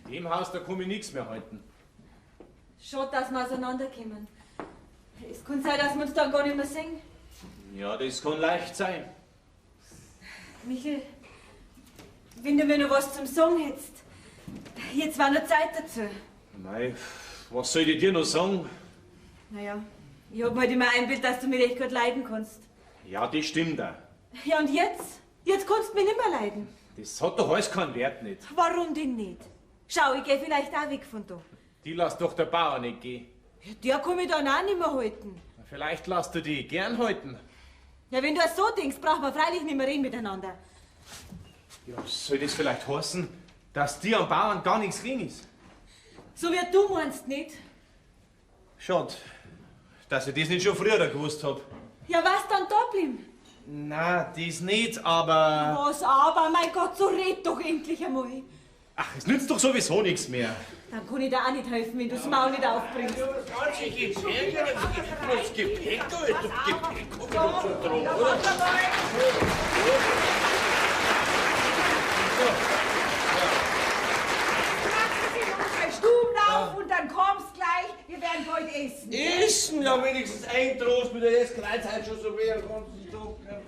Speaker 3: In dem Haus, da kann ich nichts mehr halten.
Speaker 9: Schade, dass wir auseinanderkommen. Es kann sein, dass wir uns dann gar nicht mehr sehen.
Speaker 3: Ja, das kann leicht sein.
Speaker 9: Michael, wenn du mir noch was zum Sagen hättest, Jetzt war noch Zeit dazu.
Speaker 3: Mei, was soll ich dir noch sagen?
Speaker 9: Naja, ich hab mir halt immer einbildet, dass du mich echt gut leiden kannst.
Speaker 3: Ja, das stimmt auch.
Speaker 9: Ja, und jetzt? Jetzt kannst du mich nicht mehr leiden.
Speaker 3: Das hat doch alles keinen Wert nicht.
Speaker 9: Warum denn nicht? Schau, ich geh vielleicht auch weg von da.
Speaker 3: Die lässt doch der Bauer nicht gehen.
Speaker 9: Ja, der kann mich dann auch nicht mehr halten.
Speaker 3: Vielleicht lässt du die gern halten.
Speaker 9: Ja, wenn du es so denkst, brauchen wir freilich nicht mehr reden miteinander.
Speaker 3: Ja, soll das vielleicht heißen, dass dir am Bauern gar nichts ging ist?
Speaker 9: So wie du meinst nicht.
Speaker 3: Schade, dass ich das nicht schon früher gewusst hab.
Speaker 9: Ja, was dann da bleiben?
Speaker 3: Na, das nicht, aber...
Speaker 9: Was aber? Mein Gott, so red doch endlich einmal.
Speaker 3: Ach, es nützt doch sowieso nichts mehr.
Speaker 9: Dann kann ich dir auch nicht helfen, wenn du das Maul nicht aufbringst.
Speaker 5: Das ganze Gepäck, das Gepäck, Alter, Gepäck, komm doch zum Drum, oder?
Speaker 6: Stuben auf und dann kommst gleich, wir werden heute essen.
Speaker 5: Essen? Ja, wenigstens ein Trost, mit der das Kreuz halt schon so weh, ganzen Tag.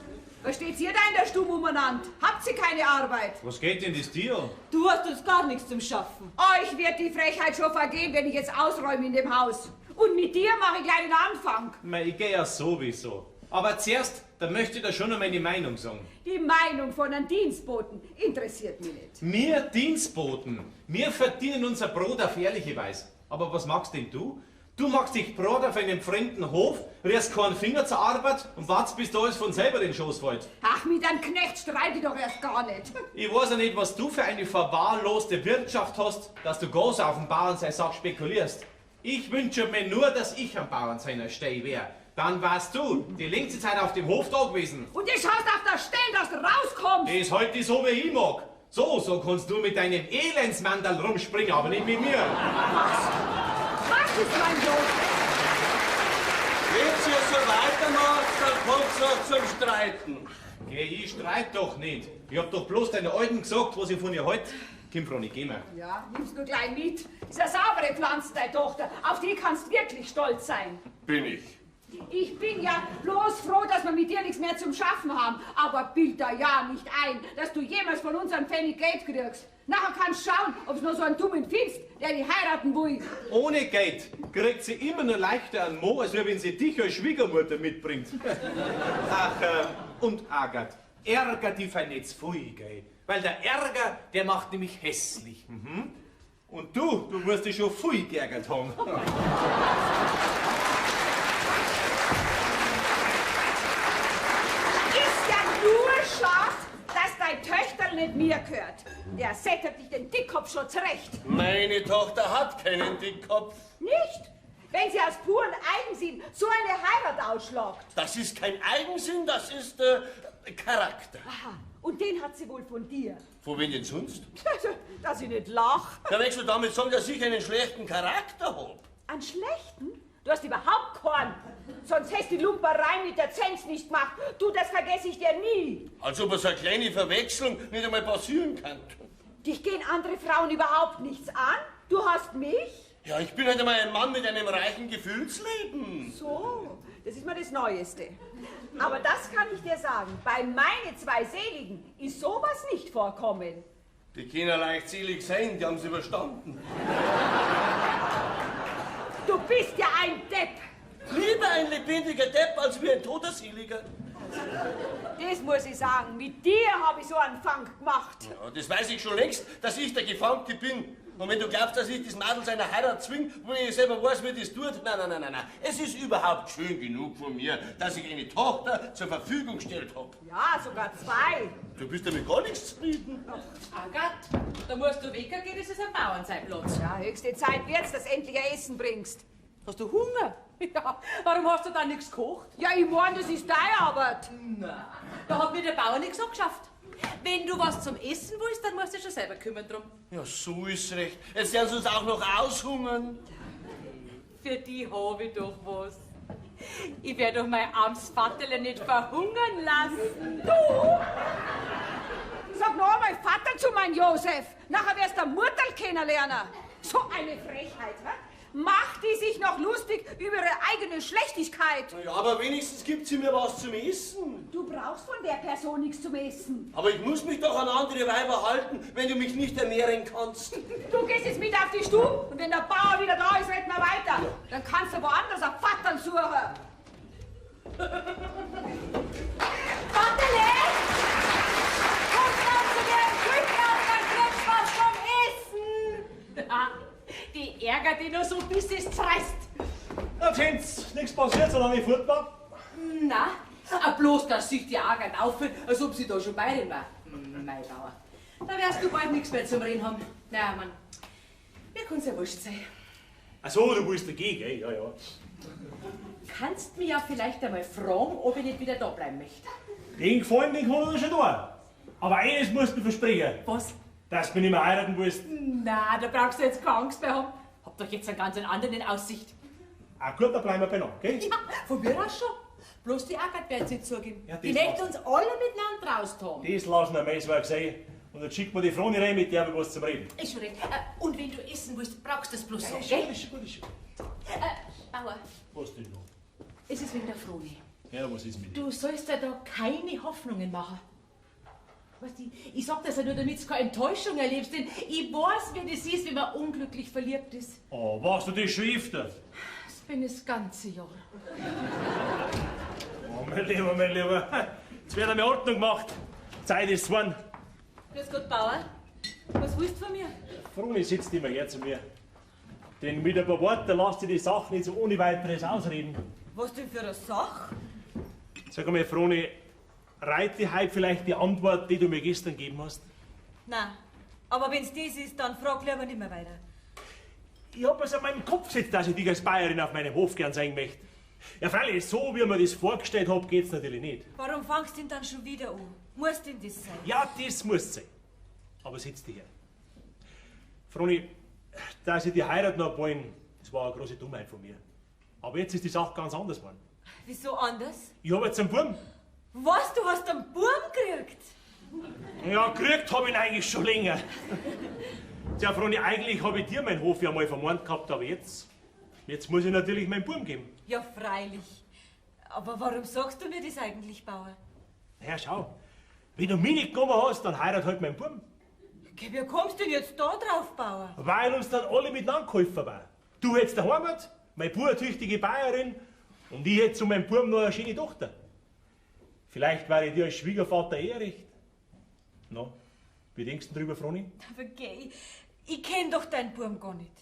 Speaker 6: Was steht ihr da in der Stube umeinander? Habt ihr keine Arbeit?
Speaker 3: Was geht denn das dir?
Speaker 9: Du hast uns gar nichts zum Schaffen.
Speaker 6: Euch wird die Frechheit schon vergehen, wenn ich jetzt ausräume in dem Haus. Und mit dir mache ich gleich den Anfang.
Speaker 3: Mei, ich gehe ja sowieso. Aber zuerst, da möchte ich da schon noch meine Meinung sagen.
Speaker 6: Die Meinung von einem Dienstboten interessiert mich nicht.
Speaker 3: Wir Dienstboten, wir verdienen unser Brot auf ehrliche Weise. Aber was machst denn du? Du machst dich Brot auf einem fremden Hof, rührst keinen Finger zur Arbeit und wartest, bis da alles von selber in den Schoß fällt.
Speaker 6: Ach, mit einem Knecht streite ich doch erst gar nicht.
Speaker 3: Ich weiß ja nicht, was du für eine verwahrloste Wirtschaft hast, dass du groß auf dem Bauern sei Sache spekulierst. Ich wünsche mir nur, dass ich am Bauern seiner Stelle wäre. Dann warst du die längste Zeit auf dem Hof da gewesen.
Speaker 6: Und du schaust auf der Stelle, dass du rauskommst.
Speaker 3: Das ist halt so, wie ich mag. So kannst du mit deinem Elendsmandal rumspringen, aber nicht mit mir.
Speaker 6: Was ist mein Josef?
Speaker 5: Wenn ihr so weitermacht, dann kommt's noch zum Streiten.
Speaker 3: Geh, ich streit doch nicht. Ich hab doch bloß deiner Alten gesagt, was ich von ihr halt. Komm, Froni, geh mal.
Speaker 6: Ja, nimm's nur gleich mit. Ist eine saubere Pflanze, deine Tochter. Auf die kannst du wirklich stolz sein.
Speaker 5: Bin ich.
Speaker 6: Ich bin ja bloß froh, dass wir mit dir nichts mehr zum Schaffen haben. Aber bild da ja nicht ein, dass du jemals von uns einen Pfennig Geld kriegst. Nachher kannst du schauen, ob es noch so einen Dummen findest, der die heiraten will.
Speaker 3: Ohne Geld kriegt sie immer nur leichter einen Mo, als wenn sie dich als Schwiegermutter mitbringt. Ach, und Agat, ärger dich nicht zu viel, gell? Weil der Ärger, der macht nämlich hässlich. Mhm. Und du musst dich schon viel geärgert haben.
Speaker 6: Schade, dass dein Töchterl nicht mir gehört. Der setzt dich den Dickkopf schon zurecht.
Speaker 5: Meine Tochter hat keinen Dickkopf.
Speaker 6: Nicht? Wenn sie aus puren Eigensinn so eine Heirat ausschlagt.
Speaker 5: Das ist kein Eigensinn, das ist Charakter.
Speaker 6: Aha, und den hat sie wohl von dir.
Speaker 5: Von wem denn sonst?
Speaker 6: Dass ich nicht lach.
Speaker 5: Da willst du damit sagen, dass ich einen schlechten Charakter hab?
Speaker 6: Einen schlechten? Du hast überhaupt keinen. Sonst hättest du die Lumperei mit der Zenz nicht gemacht. Du, das vergesse ich dir nie.
Speaker 5: Als ob so eine kleine Verwechslung nicht einmal passieren kann.
Speaker 6: Dich gehen andere Frauen überhaupt nichts an? Du hast mich?
Speaker 5: Ja, ich bin halt einmal ein Mann mit einem reichen Gefühlsleben.
Speaker 6: So, das ist mal das Neueste. Aber das kann ich dir sagen, bei meine zwei Seligen ist sowas nicht vorkommen.
Speaker 5: Die können leicht selig sein, die haben sie überstanden.
Speaker 6: Du bist ja ein Depp.
Speaker 5: Lieber ein lebendiger Depp als wie ein toter Seliger.
Speaker 6: Das muss ich sagen, mit dir habe ich so einen Fang gemacht.
Speaker 5: Ja, das weiß ich schon längst, dass ich der Gefangte bin. Und wenn du glaubst, dass ich das Mädel seiner Heirat zwinge, wo ich selber weiß, wie das tut, nein. Es ist überhaupt schön genug von mir, dass ich eine Tochter zur Verfügung gestellt habe.
Speaker 6: Ja, sogar zwei.
Speaker 5: Du bist damit gar nichts zufrieden.
Speaker 2: Agat, da musst du weggehen, das ist ein Bauernzeitplatz.
Speaker 6: Ja, höchste Zeit wird's, dass du endlich ein Essen bringst.
Speaker 2: Hast du Hunger? Ja, warum hast du dann nichts gekocht?
Speaker 6: Ja, ich mein, das ist deine Arbeit.
Speaker 2: Na, da hat mir der Bauer nichts angeschafft. Wenn du was zum Essen willst, dann musst du dich schon selber kümmern drum.
Speaker 5: Ja, so ist recht. Jetzt werden sie uns auch noch aushungern.
Speaker 2: Für die habe ich doch was. Ich werde doch mein armes Vaterle nicht verhungern lassen.
Speaker 6: Du! Sag noch einmal Vater zu meinem Josef. Nachher wirst du Mutterl kennenlernen. So eine Frechheit, wa? Macht die sich noch lustig über ihre eigene Schlechtigkeit?
Speaker 5: Ja, aber wenigstens gibt sie mir was zum Essen.
Speaker 6: Du brauchst von der Person nichts zum Essen.
Speaker 5: Aber ich muss mich doch an andere Weiber halten, wenn du mich nicht ernähren kannst.
Speaker 6: Du gehst jetzt mit auf die Stube und wenn der Bauer wieder da ist, reden wir weiter. Dann kannst du woanders auf Vattern suchen.
Speaker 9: Vaterle! Komm dann zu mir im Kühlhaus, dann kriegst du was vom Essen!
Speaker 1: Die ärgert dich nur so, bis es zerreißt.
Speaker 7: Na, Gents, nichts passiert, solange ich fort war.
Speaker 2: Na, bloß, dass sich die Ärgert auffällt, als ob sie da schon bei dir war. Mein Bauer, da wirst du bald nichts mehr zum Reden haben. Na, Mann, mir kann's ja wurscht sein.
Speaker 7: Ach so, du willst dagegen, gell? Ja, ja.
Speaker 2: Kannst mir ja vielleicht einmal fragen, ob ich nicht wieder da bleiben möchte.
Speaker 7: Den gefallen, den kann ich schon tun. Aber eines musst du versprechen.
Speaker 2: Was?
Speaker 7: Dass du mich nicht mehr heiraten willst.
Speaker 1: Na, da brauchst du jetzt keine Angst mehr haben. Hab doch jetzt einen ganz anderen in Aussicht.
Speaker 7: Ah, gut, dann bleiben wir beieinander, gell?
Speaker 2: Ja, von mir aus schon. Bloß die Agat wird sie zugeben.
Speaker 7: Ja, das
Speaker 2: die möchte uns alle miteinander raus haben.
Speaker 7: Das lassen wir Messwerk sein. Und dann schickt mir die Frau rein, mit der wir was zum Reden.
Speaker 2: Ist schon recht. Und wenn du essen willst, brauchst du das bloß so,
Speaker 7: Ist
Speaker 2: gell?
Speaker 7: gut, ist gut, ist gut.
Speaker 2: Bauer,
Speaker 7: Was denn noch?
Speaker 2: es ist wegen der Froni.
Speaker 7: Ja, was ist mit dir?
Speaker 2: Du sollst ja da keine Hoffnungen machen. Weißt du, ich sag das ja nur, damit du keine Enttäuschung erlebst, denn ich weiß, wie das ist, wenn man unglücklich verliebt ist.
Speaker 7: Oh, warst du das schon öfter?
Speaker 2: Das bin ich das ganze Jahr.
Speaker 7: Oh, mein Lieber, mein Lieber. Jetzt wird einmal Ordnung gemacht. Zeit ist geworden.
Speaker 9: Grüß Gott, Bauer. Was willst du von mir?
Speaker 7: Froni sitzt immer her zu mir. Denn mit ein paar Worten lasst ihr die Sache nicht so ohne weiteres ausreden.
Speaker 9: Was denn für eine Sache?
Speaker 7: Sag einmal, Froni, reiht dir heute vielleicht die Antwort, die du mir gestern gegeben hast?
Speaker 9: Nein. Aber wenn's das ist, dann frag lieber nicht mehr weiter.
Speaker 7: Ich hab es an meinem Kopf gesetzt, dass ich dich als Bayerin auf meinem Hof gern sein möchte. Ja, freilich, so wie ich mir das vorgestellt hab, geht's natürlich nicht.
Speaker 9: Warum fangst du denn dann schon wieder an? Muss denn das sein?
Speaker 7: Ja, das muss sein. Aber sitz dich her. Froni, dass ich die Heirat noch wollen, das war eine große Dummheit von mir. Aber jetzt ist die Sache ganz anders geworden.
Speaker 9: Wieso anders?
Speaker 7: Ich hab jetzt einen Buben.
Speaker 9: Was, du hast einen Burm gekriegt?
Speaker 7: Ja, gekriegt hab ich ihn eigentlich schon länger. Tja, Froni, eigentlich hab ich dir meinen Hof ja mal vermornt gehabt, aber jetzt muss ich natürlich meinen Buben geben.
Speaker 9: Ja, freilich. Aber warum sagst du mir das eigentlich, Bauer?
Speaker 7: Ja, schau. Wenn du mich nicht genommen hast, dann heirat halt meinen Buben.
Speaker 9: Wie kommst du denn jetzt da drauf, Bauer?
Speaker 7: Weil uns dann alle miteinander geholfen waren. Du hättest der Heimat, mein Bub eine tüchtige Bayerin und ich hätte zu meinem Buben noch eine schöne Tochter. Vielleicht wäre ich dir als Schwiegervater eher recht. No, wie denkst du drüber, Froni?
Speaker 9: Aber geh, ich kenn doch deinen Burm gar nicht.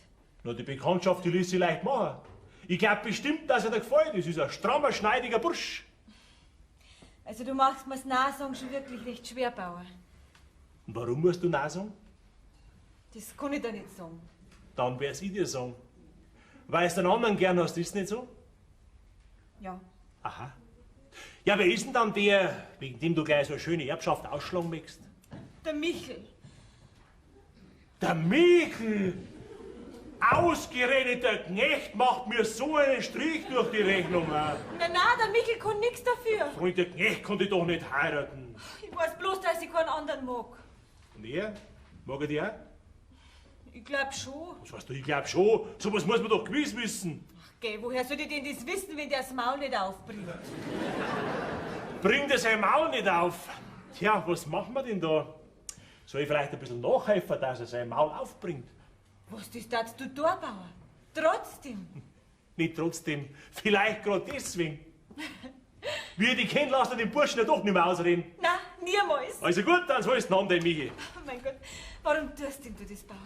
Speaker 7: Na, die Bekanntschaft, die ließ sich leicht machen. Ich glaub bestimmt, dass er dir gefällt. Das ist ein strammer, schneidiger Bursch.
Speaker 9: Also du machst mir's Nachsagen schon wirklich recht schwer, Bauer.
Speaker 7: Und warum musst du Nein sagen?
Speaker 9: Das kann ich dir nicht sagen.
Speaker 7: Dann werd's ich dir sagen. Weil du den anderen gern hast, ist nicht so?
Speaker 9: Ja.
Speaker 7: Aha. Ja, wer ist denn dann der, wegen dem du gleich so eine schöne Erbschaft ausschlagen möchtest?
Speaker 9: Der Michel.
Speaker 7: Der Michel! Ausgerechnet der Knecht macht mir so einen Strich durch die Rechnung.
Speaker 9: Na, der Michel kann nichts dafür.
Speaker 7: Freund, der Knecht konnte doch nicht heiraten.
Speaker 9: Ich weiß bloß, dass ich keinen anderen mag.
Speaker 7: Und er? Mag er dich auch?
Speaker 9: Ich glaub schon.
Speaker 7: Was weißt du, ich glaub schon. So was muss man doch gewiss wissen.
Speaker 9: Geh, woher soll ich denn das wissen, wenn der das Maul nicht aufbringt?
Speaker 7: Bringt er sein Maul nicht auf. Tja, was machen wir denn da? Soll ich vielleicht ein bisschen nachhelfen, dass er sein Maul aufbringt?
Speaker 9: Was das darfst du da, Bauer? Trotzdem.
Speaker 7: Nicht trotzdem, vielleicht gerade deswegen. Wie ich dich kennen, lass dir den Burschen ja doch nicht mehr ausreden.
Speaker 9: Na, niemals.
Speaker 7: Also gut, dann sollst du haben, den Michi.
Speaker 9: Oh mein Gott, warum tust denn du das, Bauer?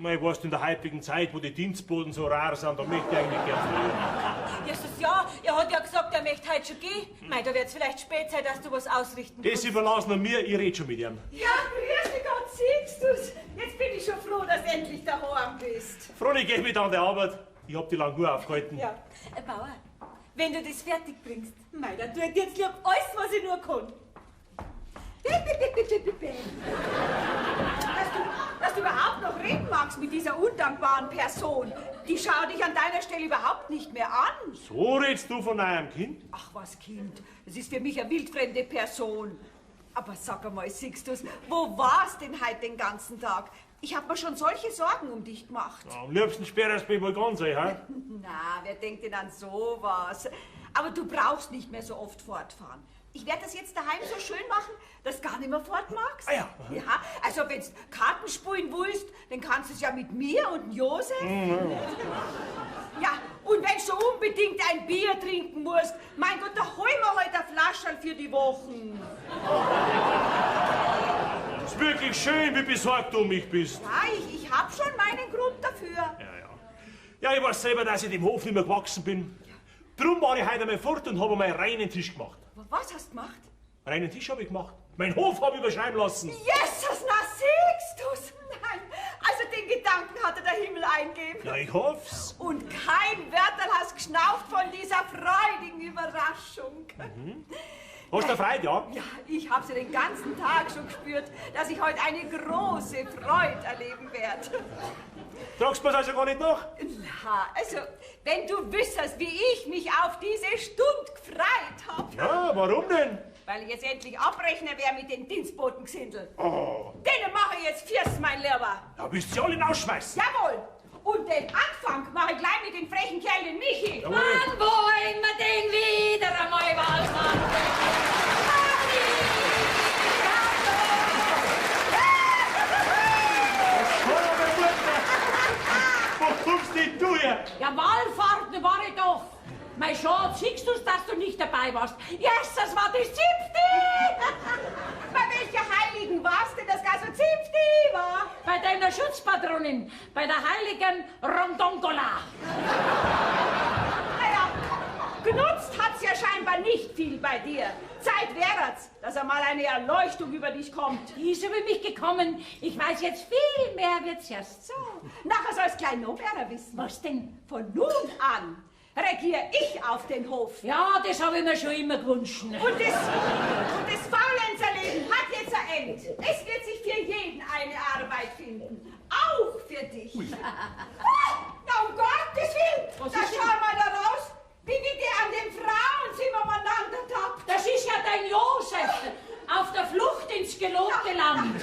Speaker 7: Mei, weißt du, in der heutigen Zeit, wo die Dienstboten so rar sind, da möchte ich eigentlich gern früher.
Speaker 9: Jesus, ja, er hat ja gesagt, er möchte heute schon gehen. Mei, da wird's vielleicht spät sein, dass du was ausrichten
Speaker 7: Das
Speaker 9: kannst.
Speaker 7: überlassen wir mir, ich red schon mit ihm.
Speaker 6: Ja, grüß dich Gott, siehst du's? Jetzt bin ich schon froh, dass du endlich daheim bist.
Speaker 7: Froni, geh mit an die Arbeit. Ich hab die lang nur aufgehalten.
Speaker 9: Ja, Bauer, wenn du das fertig bringst, mei, dann tu ich jetzt lieb alles, was ich nur kann.
Speaker 6: Dass du überhaupt noch reden magst mit dieser undankbaren Person. Die schaut dich an deiner Stelle überhaupt nicht mehr an.
Speaker 7: So redst du von einem Kind?
Speaker 6: Ach was, Kind, das ist für mich eine wildfremde Person. Aber sag einmal, Sixtus, wo warst denn heute den ganzen Tag? Ich habe mir schon solche Sorgen um dich gemacht.
Speaker 7: Ja, am liebsten sperrst du mich mal ganz ein, hä?
Speaker 6: Na, wer denkt denn an sowas? Aber du brauchst nicht mehr so oft fortfahren. Ich werde das jetzt daheim so schön machen, dass du gar nicht mehr fort magst.
Speaker 7: Ah ja.
Speaker 6: Ja, also wenn du Karten spielen willst, dann kannst du es ja mit mir und Josef. Ja, und wenn du unbedingt ein Bier trinken musst, mein Gott, da holen wir heute eine Flasche für die Wochen.
Speaker 7: Das ist wirklich schön, wie besorgt du um mich bist.
Speaker 6: Ja, ich hab schon meinen Grund dafür.
Speaker 7: Ja, ich weiß selber, dass ich dem Hof nicht mehr gewachsen bin. Drum war ich heute einmal fort und habe mal einen reinen Tisch gemacht.
Speaker 6: Was hast du gemacht?
Speaker 7: Reinen Tisch habe ich gemacht. Mein Hof habe ich überschreiben lassen.
Speaker 6: Jesus, na siehst du's? Nein, also den Gedanken hatte der Himmel eingeben.
Speaker 7: Ja, ich hoff's.
Speaker 6: Und kein Wörterl hast geschnauft von dieser freudigen Überraschung.
Speaker 7: Hast du Freude, ja?
Speaker 6: Ja, ich hab's ja den ganzen Tag schon gespürt, dass ich heute eine große Freude erleben werde.
Speaker 7: Tragst du mir's also gar nicht nach?
Speaker 6: Na, also, wenn du wüsstest, wie ich mich auf diese Stunde gefreut hab.
Speaker 7: Ja, warum denn?
Speaker 6: Weil ich jetzt endlich abrechnen werde mit den Dienstbotengesindel.
Speaker 7: Oh.
Speaker 6: Den mache ich jetzt fürst, mein Lieber.
Speaker 7: Da willst du sie alle hinausschmeißen.
Speaker 6: Jawohl. Und den Anfang mache ich gleich mit dem frechen Kerl, den Michi.
Speaker 4: Wann wollen wir den wieder einmal Wahlfahren?
Speaker 7: Wo kommst denn du her?
Speaker 4: Ja, Wahlfahrten war ich doch. Mein Schatz, siehst du's, dass du nicht dabei warst? Jesus, war das 7.
Speaker 6: Bei welcher Heiligen war's denn, das gar so 7. war?
Speaker 4: Bei deiner Schutzpatronin, bei der heiligen Rondongola.
Speaker 6: Naja, genutzt hat's ja scheinbar nicht viel bei dir. Zeit wär's, dass einmal eine Erleuchtung über dich kommt.
Speaker 4: Die ist über mich gekommen. Ich weiß jetzt viel mehr wird's erst.
Speaker 6: So, nachher soll's gleich noch mehr wissen.
Speaker 4: Was denn?
Speaker 6: Von nun an regiere ich auf den Hof.
Speaker 4: Ja, das habe ich mir schon immer gewünscht.
Speaker 6: Und das Faulenzerleben hat jetzt ein Ende. Es wird sich für jeden eine Arbeit finden. Auch für dich. Na, um Gottes Willen.
Speaker 4: Was
Speaker 6: Da
Speaker 4: ist denn?
Speaker 6: schau mal da raus, wie der an den Frauenzimmer miteinander tappt.
Speaker 4: Das ist ja dein Josef auf der Flucht ins gelobte Land.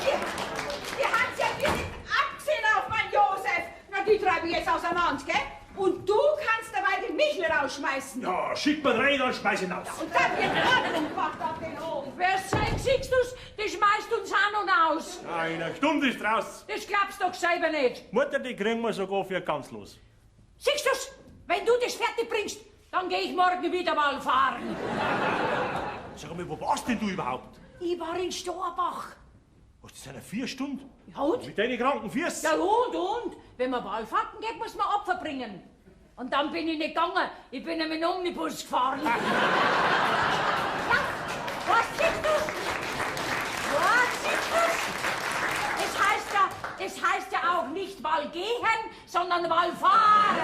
Speaker 6: Die hat's ja wirklich abgesehen auf mein Josef. Na, die treibe ich jetzt auseinander, gell? Und du kannst dabei den Michel rausschmeißen.
Speaker 7: Ja, schick mal rein und schmeiß ihn aus.
Speaker 6: Und dann wird Ordnung gemacht auf den Hof.
Speaker 4: Wer sagt, siehst du's, das schmeißt uns an und aus.
Speaker 7: Ja, in einer Stunde ist raus.
Speaker 4: Das glaubst du doch selber nicht.
Speaker 7: Mutter, die kriegen wir sogar für ganz los.
Speaker 4: Siehst du's, wenn du das fertig bringst, dann gehe ich morgen wieder mal fahren.
Speaker 7: Sag mal, wo warst denn du überhaupt?
Speaker 4: Ich war in Storbach.
Speaker 7: Was, das sind ja 4 Stunden?
Speaker 4: Ja und?
Speaker 7: Mit deinen kranken Füßen?
Speaker 4: Ja und? Wenn man Wallfahrten geht, muss man Opfer bringen. Und dann bin ich nicht gegangen, ich bin mit dem Omnibus gefahren. Ja, was siehst du? Was siehst du? Das heißt ja auch nicht Wall gehen, sondern Wall fahren.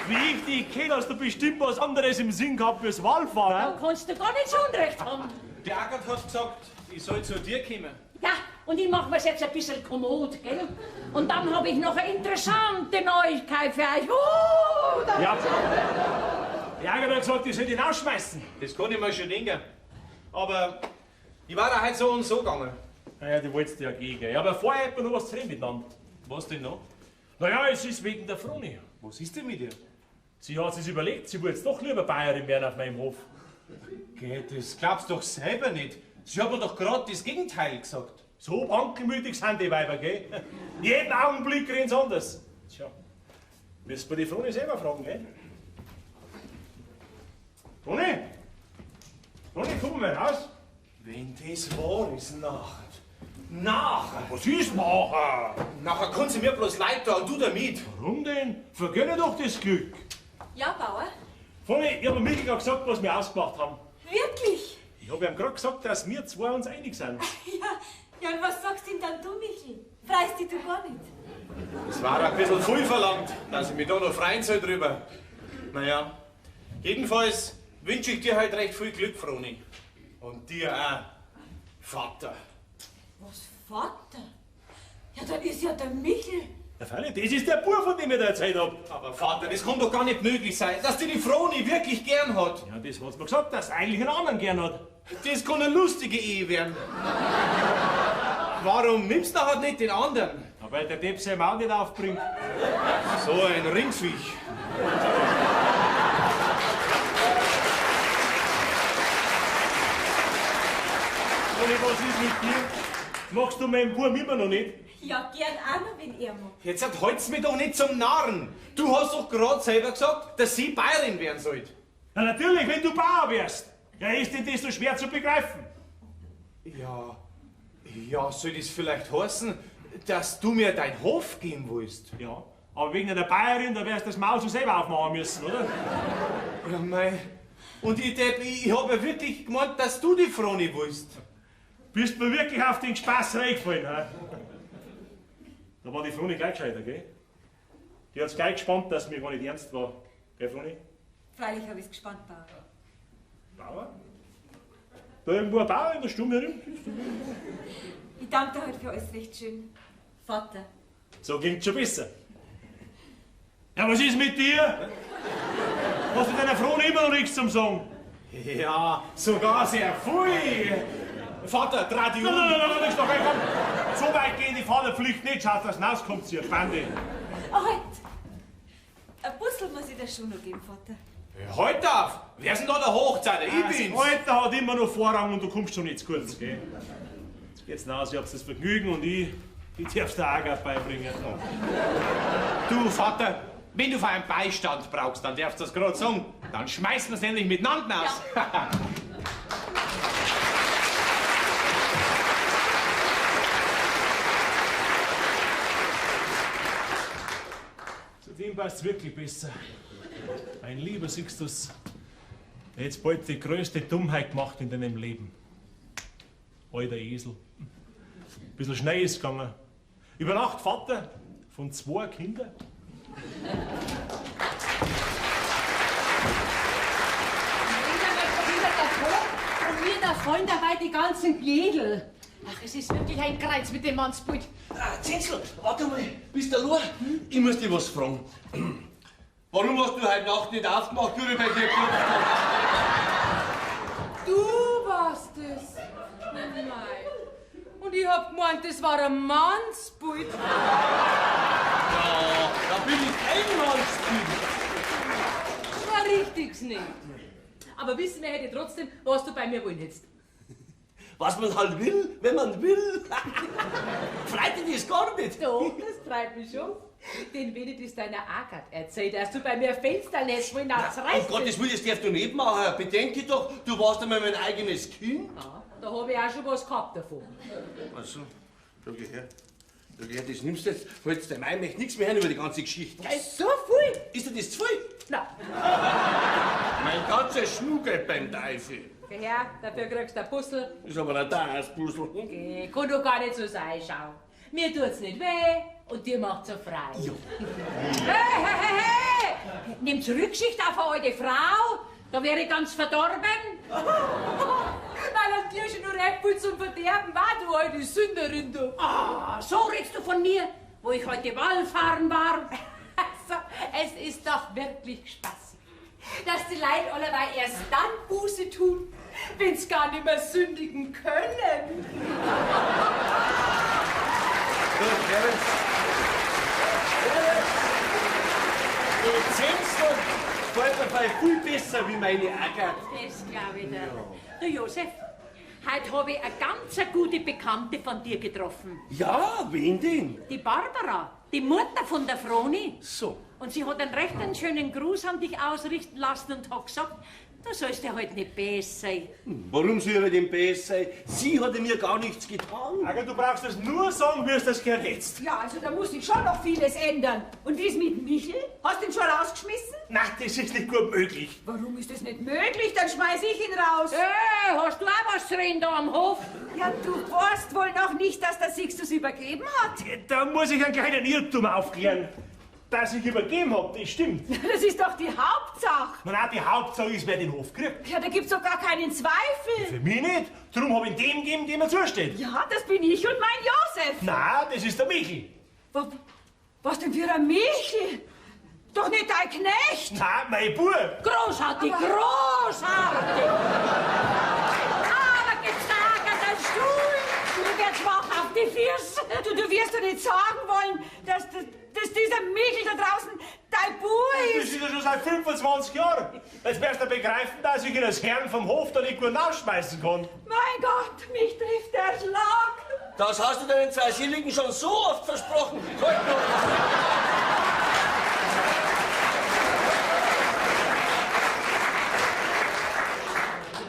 Speaker 7: Wie ich dich kenne, hast du bestimmt was anderes im Sinn gehabt fürs Wallfahren.
Speaker 4: Da kannst du gar nicht so Unrecht haben.
Speaker 3: Der Agat hat gesagt, ich soll zu dir kommen.
Speaker 4: Ja, und ich mache mir's jetzt ein bisschen kommod, gell? Und dann habe ich noch eine interessante Neuigkeit für euch.
Speaker 7: Ja. Der Agat hat gesagt, ich soll ihn rausschmeißen.
Speaker 3: Das kann ich mir schon denken. Aber ich war da halt so und so gegangen.
Speaker 7: Naja, die wolltest du ja gegen. Ja, aber vorher hätten wir noch was zu reden miteinander.
Speaker 3: Was denn noch?
Speaker 7: Naja, es ist wegen der Froni.
Speaker 3: Was ist denn mit dir?
Speaker 7: Sie hat sich überlegt, sie wollte jetzt doch lieber Bayerin werden auf meinem Hof.
Speaker 3: Geh, das glaubst du doch selber nicht. Sie hat mir doch gerade das Gegenteil gesagt.
Speaker 7: So wankelmütig sind die Weiber, gell? Jeden Augenblick reden sie anders. Tja, müssen wir die Froni selber fragen, gell? Froni? Froni, komm mal raus.
Speaker 3: Wenn das wahr ist, nachher.
Speaker 7: Was ist machen?
Speaker 3: Nachher kann sie mir bloß leid tun und du damit.
Speaker 7: Warum denn? Vergönne doch das Glück.
Speaker 9: Ja, Bauer?
Speaker 7: Froni, ich habe Michael gerade gesagt, was wir ausgemacht haben.
Speaker 9: Wirklich?
Speaker 7: Ich habe ihm gerade gesagt, dass wir zwei uns einig sind.
Speaker 9: Ja, und was sagst denn dann du, Michel? Freust dich du gar nicht?
Speaker 3: Es war ein bisschen viel verlangt, dass ich mich da noch freuen soll drüber. Naja, jedenfalls wünsche ich dir halt recht viel Glück, Froni. Und dir auch, Vater.
Speaker 9: Was, Vater? Ja, dann ist ja der Michel
Speaker 7: Ja, freilich, das ist der Bub, von dem ich da erzählt hab.
Speaker 3: Aber Vater, das kann doch gar nicht möglich sein, dass die Froni wirklich gern hat.
Speaker 7: Ja, das hat's mir gesagt, dass er eigentlich einen anderen gern hat.
Speaker 3: Das kann eine lustige Ehe werden. Warum nimmst du halt nicht den anderen?
Speaker 7: Ja, weil der Depp sein Maul nicht aufbringt.
Speaker 3: So ein Ringviech.
Speaker 7: Froni, was ist mit dir? Machst du meinen Bub immer noch nicht?
Speaker 9: Ja, gern auch noch, wenn er mag.
Speaker 3: Jetzt halt's mich doch nicht zum Narren. Du hast doch gerade selber gesagt, dass sie Bayerin werden sollt.
Speaker 7: Ja, natürlich, wenn du Bauer wärst. Ja, ist denn das so schwer zu begreifen?
Speaker 3: Ja, soll das vielleicht heißen, dass du mir deinen Hof geben willst?
Speaker 7: Ja, aber wegen einer Bayerin, da wärst du das Maul so selber aufmachen müssen, oder?
Speaker 3: Ja, mei. Und ich hab ja wirklich gemeint, dass du die Froni willst.
Speaker 7: Bist mir wirklich auf den Spaß reingefallen, hä? Da war die Froni gleich gescheiter, gell? Die hat's gleich gespannt, dass mir gar nicht ernst war. Gell, Froni?
Speaker 9: Freilich habe ich's gespannt, Bauer.
Speaker 7: Bauer? Da irgendwo ein Bauer in der Stube herum?
Speaker 9: Ich danke dir heute für alles recht schön. Vater.
Speaker 7: So klingt schon besser. Ja, was ist mit dir? Hast du deiner Froni immer noch nichts zum Sagen?
Speaker 3: Ja, sogar sehr viel. Vater, Tradition.
Speaker 7: Nein, ist doch komm. So weit gehen die Vaterpflicht nicht. Schaut, dass rauskommt, ihr Bande.
Speaker 9: Halt! Ein Bussel muss ich dir schon noch geben, Vater.
Speaker 3: Heute auf! Wer ist denn da der Hochzeiter? Ich bin's!
Speaker 7: Das Alter hat immer noch Vorrang und du kommst schon nicht zu kurz, gell? Jetzt geht's raus, ich hab's das Vergnügen und ich darf's dir auch grad beibringen.
Speaker 3: Du, Vater, wenn du für einen Beistand brauchst, dann darfst du das gerade sagen. Dann schmeißen wir's endlich miteinander aus. Ja.
Speaker 7: Dem passt's wirklich besser. Mein lieber Sixtus, der jetzt bald die größte Dummheit gemacht in deinem Leben. Alter Esel. Ein bisschen schnell ist gegangen. Über Nacht Vater von 2 Kindern.
Speaker 4: Und wir da voll dabei die ganzen Glädel. Ach, es ist wirklich ein Kreuz mit dem Mannsbild.
Speaker 5: Zinzel, warte mal, bist du allein? Ich muss dich was fragen. Warum hast du heute Nacht nicht aufgemacht, wie ich bei dir geklopft habe?
Speaker 2: Du warst es. Nein. Und ich hab gemeint, das war ein Mannsbild.
Speaker 5: Ja, da bin ich kein Mannsbild.
Speaker 2: Das war richtig's nicht. Aber wissen wir hätte trotzdem, was du bei mir wollen hättest.
Speaker 5: Was man halt will, wenn man will. Freut dich das gar nicht.
Speaker 2: Doch, das freut mich schon. Den will ich das deiner Agat erzählt, dass du bei mir Fensternetz wohl nachts reißt.
Speaker 5: Um Gottes Willen, das darfst du nicht machen. Bedenke doch, du warst einmal mein eigenes Kind.
Speaker 2: Ja, da hab ich auch schon was gehabt davon.
Speaker 5: Also, schau her. Schau her, das nimmst du jetzt. Falls der Mai möchte nichts mehr hören über die ganze Geschichte.
Speaker 2: So viel?
Speaker 5: Ist dir das zu viel?
Speaker 2: Nein.
Speaker 5: Mein ganzes Schmuggel beim Teufel.
Speaker 2: Geh her, dafür kriegst du ein Puzzle.
Speaker 5: Ist aber ein teures Puzzle.
Speaker 2: Geh, kann doch gar nicht so sein, schau. Mir tut's nicht weh und dir macht's so frei.
Speaker 5: Ja.
Speaker 4: Hey! Nehmt Rücksicht auf eine alte Frau. Da wäre ich ganz verdorben.
Speaker 2: Weil an dir schon nur recht viel zum Verderben war, du alte Sünderin, du.
Speaker 4: Ah, so redst du von mir, wo ich heute Wallfahren war.
Speaker 2: Also, es ist doch wirklich spaßig, dass die Leute allerweil erst dann Buße tun, wenn's gar nicht mehr sündigen können.
Speaker 5: Du Zinzel, gefällt mir vielleicht viel besser wie meine Agat.
Speaker 4: Das glaube ich dir. Du Josef, heute habe ich eine ganz gute Bekannte von dir getroffen.
Speaker 5: Ja, wen denn?
Speaker 4: Die Barbara, die Mutter von der Froni.
Speaker 5: So.
Speaker 4: Und sie hat einen recht schönen Gruß an dich ausrichten lassen und hat gesagt, du sollst ja heute nicht besser sein.
Speaker 5: Warum soll ich denn besser sein? Sie hat mir gar nichts getan.
Speaker 7: Aga, du brauchst das nur sagen, wie es das gehört jetzt.
Speaker 6: Ja, also da muss sich schon noch vieles ändern. Und wie ist mit Michel? Hast du ihn schon rausgeschmissen?
Speaker 7: Nein, das ist nicht gut möglich.
Speaker 6: Warum ist das nicht möglich? Dann schmeiß ich ihn raus.
Speaker 4: Hast du auch was zu reden da am Hof?
Speaker 6: Ja, du weißt wohl noch nicht, dass der Sixtus übergeben hat.
Speaker 7: Da muss ich einen kleinen Irrtum aufklären. Dass ich übergeben hab, das stimmt.
Speaker 6: Das ist doch die Hauptsache.
Speaker 7: Nein, die Hauptsache ist, wer den Hof kriegt.
Speaker 6: Ja, da gibt's doch gar keinen Zweifel.
Speaker 7: Für mich nicht. Darum hab ich dem gegeben, dem er zusteht.
Speaker 6: Ja, das bin ich und mein Josef.
Speaker 7: Nein, das ist der Michel.
Speaker 6: Was denn für ein Michel? Doch nicht dein Knecht.
Speaker 7: Nein, mein Bub.
Speaker 4: Großartig, großartig. Aber getragener Stuhl. Du wirst wach auf die Füße.
Speaker 6: Du wirst doch nicht sagen wollen, dass dieser Michel da draußen dein Bub
Speaker 7: Das
Speaker 6: ist.
Speaker 7: ist ja schon seit 25 Jahren. Jetzt wirst du begreifen, dass ich in das Herrn vom Hof da nicht gut rausschmeißen kann.
Speaker 6: Mein Gott, mich trifft der Schlag.
Speaker 5: Das hast du deinen 2 Schilligen schon so oft versprochen. Halt noch.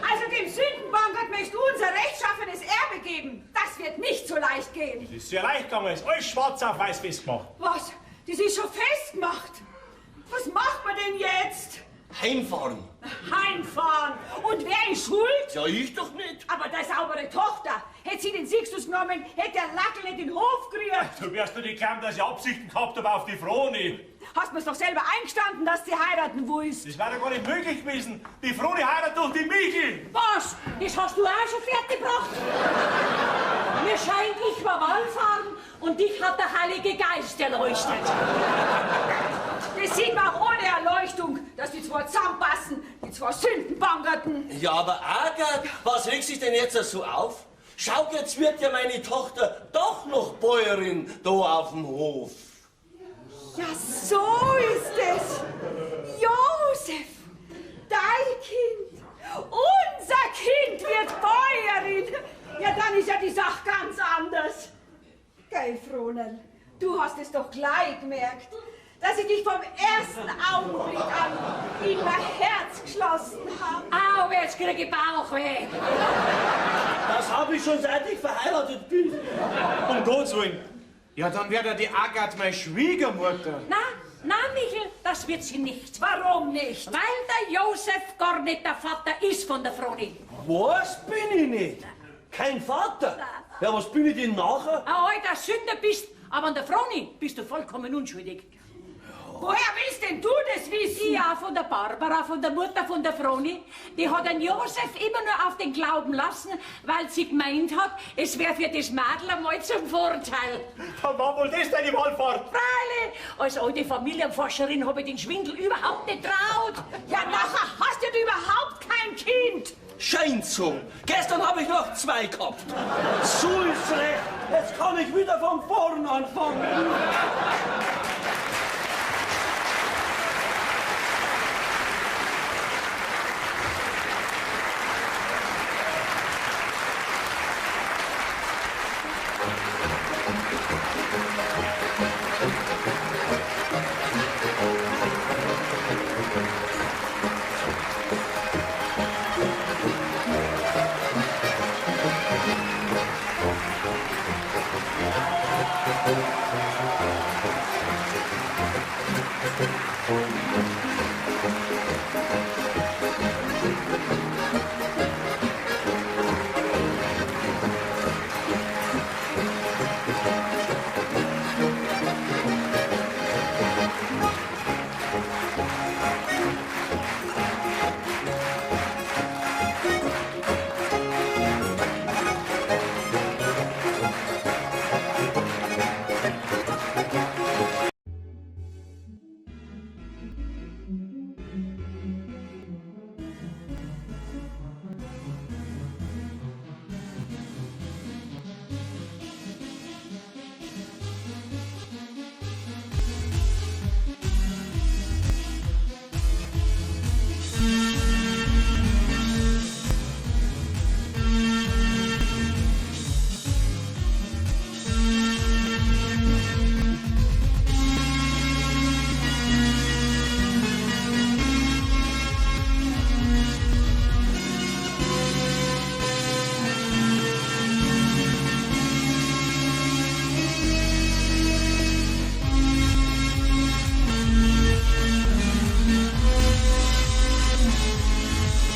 Speaker 6: Also dem Sündenbankert möchtest du unser rechtschaffenes Erbe geben. Das wird nicht so leicht gehen.
Speaker 7: Das ist sehr leicht gegangen, ist alles schwarz auf weiß festgemacht.
Speaker 6: Was? Das ist schon festgemacht. Was macht man denn jetzt?
Speaker 5: Heimfahren.
Speaker 6: Heimfahren. Und wer ist schuld?
Speaker 5: Ja, ich doch nicht.
Speaker 6: Aber deine saubere Tochter. Hätte sie den Sixtus genommen, hätte der Lackel nicht in den Hof gerührt.
Speaker 7: Du wirst doch nicht glauben, dass ich Absichten gehabt habe auf die Froni.
Speaker 6: Hast mir's doch selber eingestanden, dass sie heiraten willst.
Speaker 7: Das wäre doch gar nicht möglich gewesen. Die Froni heiratet durch die Michel.
Speaker 4: Was? Das hast du auch schon fertig gebracht? Mir scheint, ich war Wallfahren und dich hat der Heilige Geist erleuchtet.
Speaker 6: Das sieht man auch ohne Erleuchtung, dass die zwei zusammenpassen, die zwei Sündenbankerten.
Speaker 5: Ja, aber Agathe, was regt sich denn jetzt so auf? Schau, jetzt wird ja meine Tochter doch noch Bäuerin da auf dem Hof.
Speaker 6: Ja, so ist es. Josef, dein Kind, unser Kind wird Bäuerin. Ja, dann ist ja die Sache ganz anders. Gell, Fronel, du hast es doch gleich gemerkt, dass ich dich vom ersten Augenblick an in mein Herz geschlossen habe.
Speaker 4: Au, jetzt krieg ich Bauchweh.
Speaker 5: Das habe ich schon seit ich verheiratet bin.
Speaker 8: Um Gottes Willen. Ja, dann wird ja die Agathe meine Schwiegermutter.
Speaker 4: Na, Michel, das wird sie nicht.
Speaker 6: Warum nicht?
Speaker 4: Weil der Josef gar nicht der Vater ist von der Froni.
Speaker 5: Was bin ich nicht? Kein Vater? Ja, was bin ich denn nachher?
Speaker 4: Ein alter Sünder bist, aber an der Froni bist du vollkommen unschuldig.
Speaker 6: Woher willst denn du das wissen?
Speaker 4: Ja, von der Barbara, von der Mutter von der Froni. Die hat den Josef immer nur auf den Glauben lassen, weil sie gemeint hat, es wäre für das Mädel einmal zum Vorteil.
Speaker 7: Dann war wohl das deine Wallfahrt.
Speaker 4: Freilich, als alte Familienforscherin habe ich den Schwindel überhaupt nicht traut.
Speaker 6: Ja, nachher hast du überhaupt kein Kind.
Speaker 5: Scheint so. Gestern habe ich noch 2 gehabt. So ist recht. Jetzt kann ich wieder von vorn anfangen.
Speaker 10: Thank you.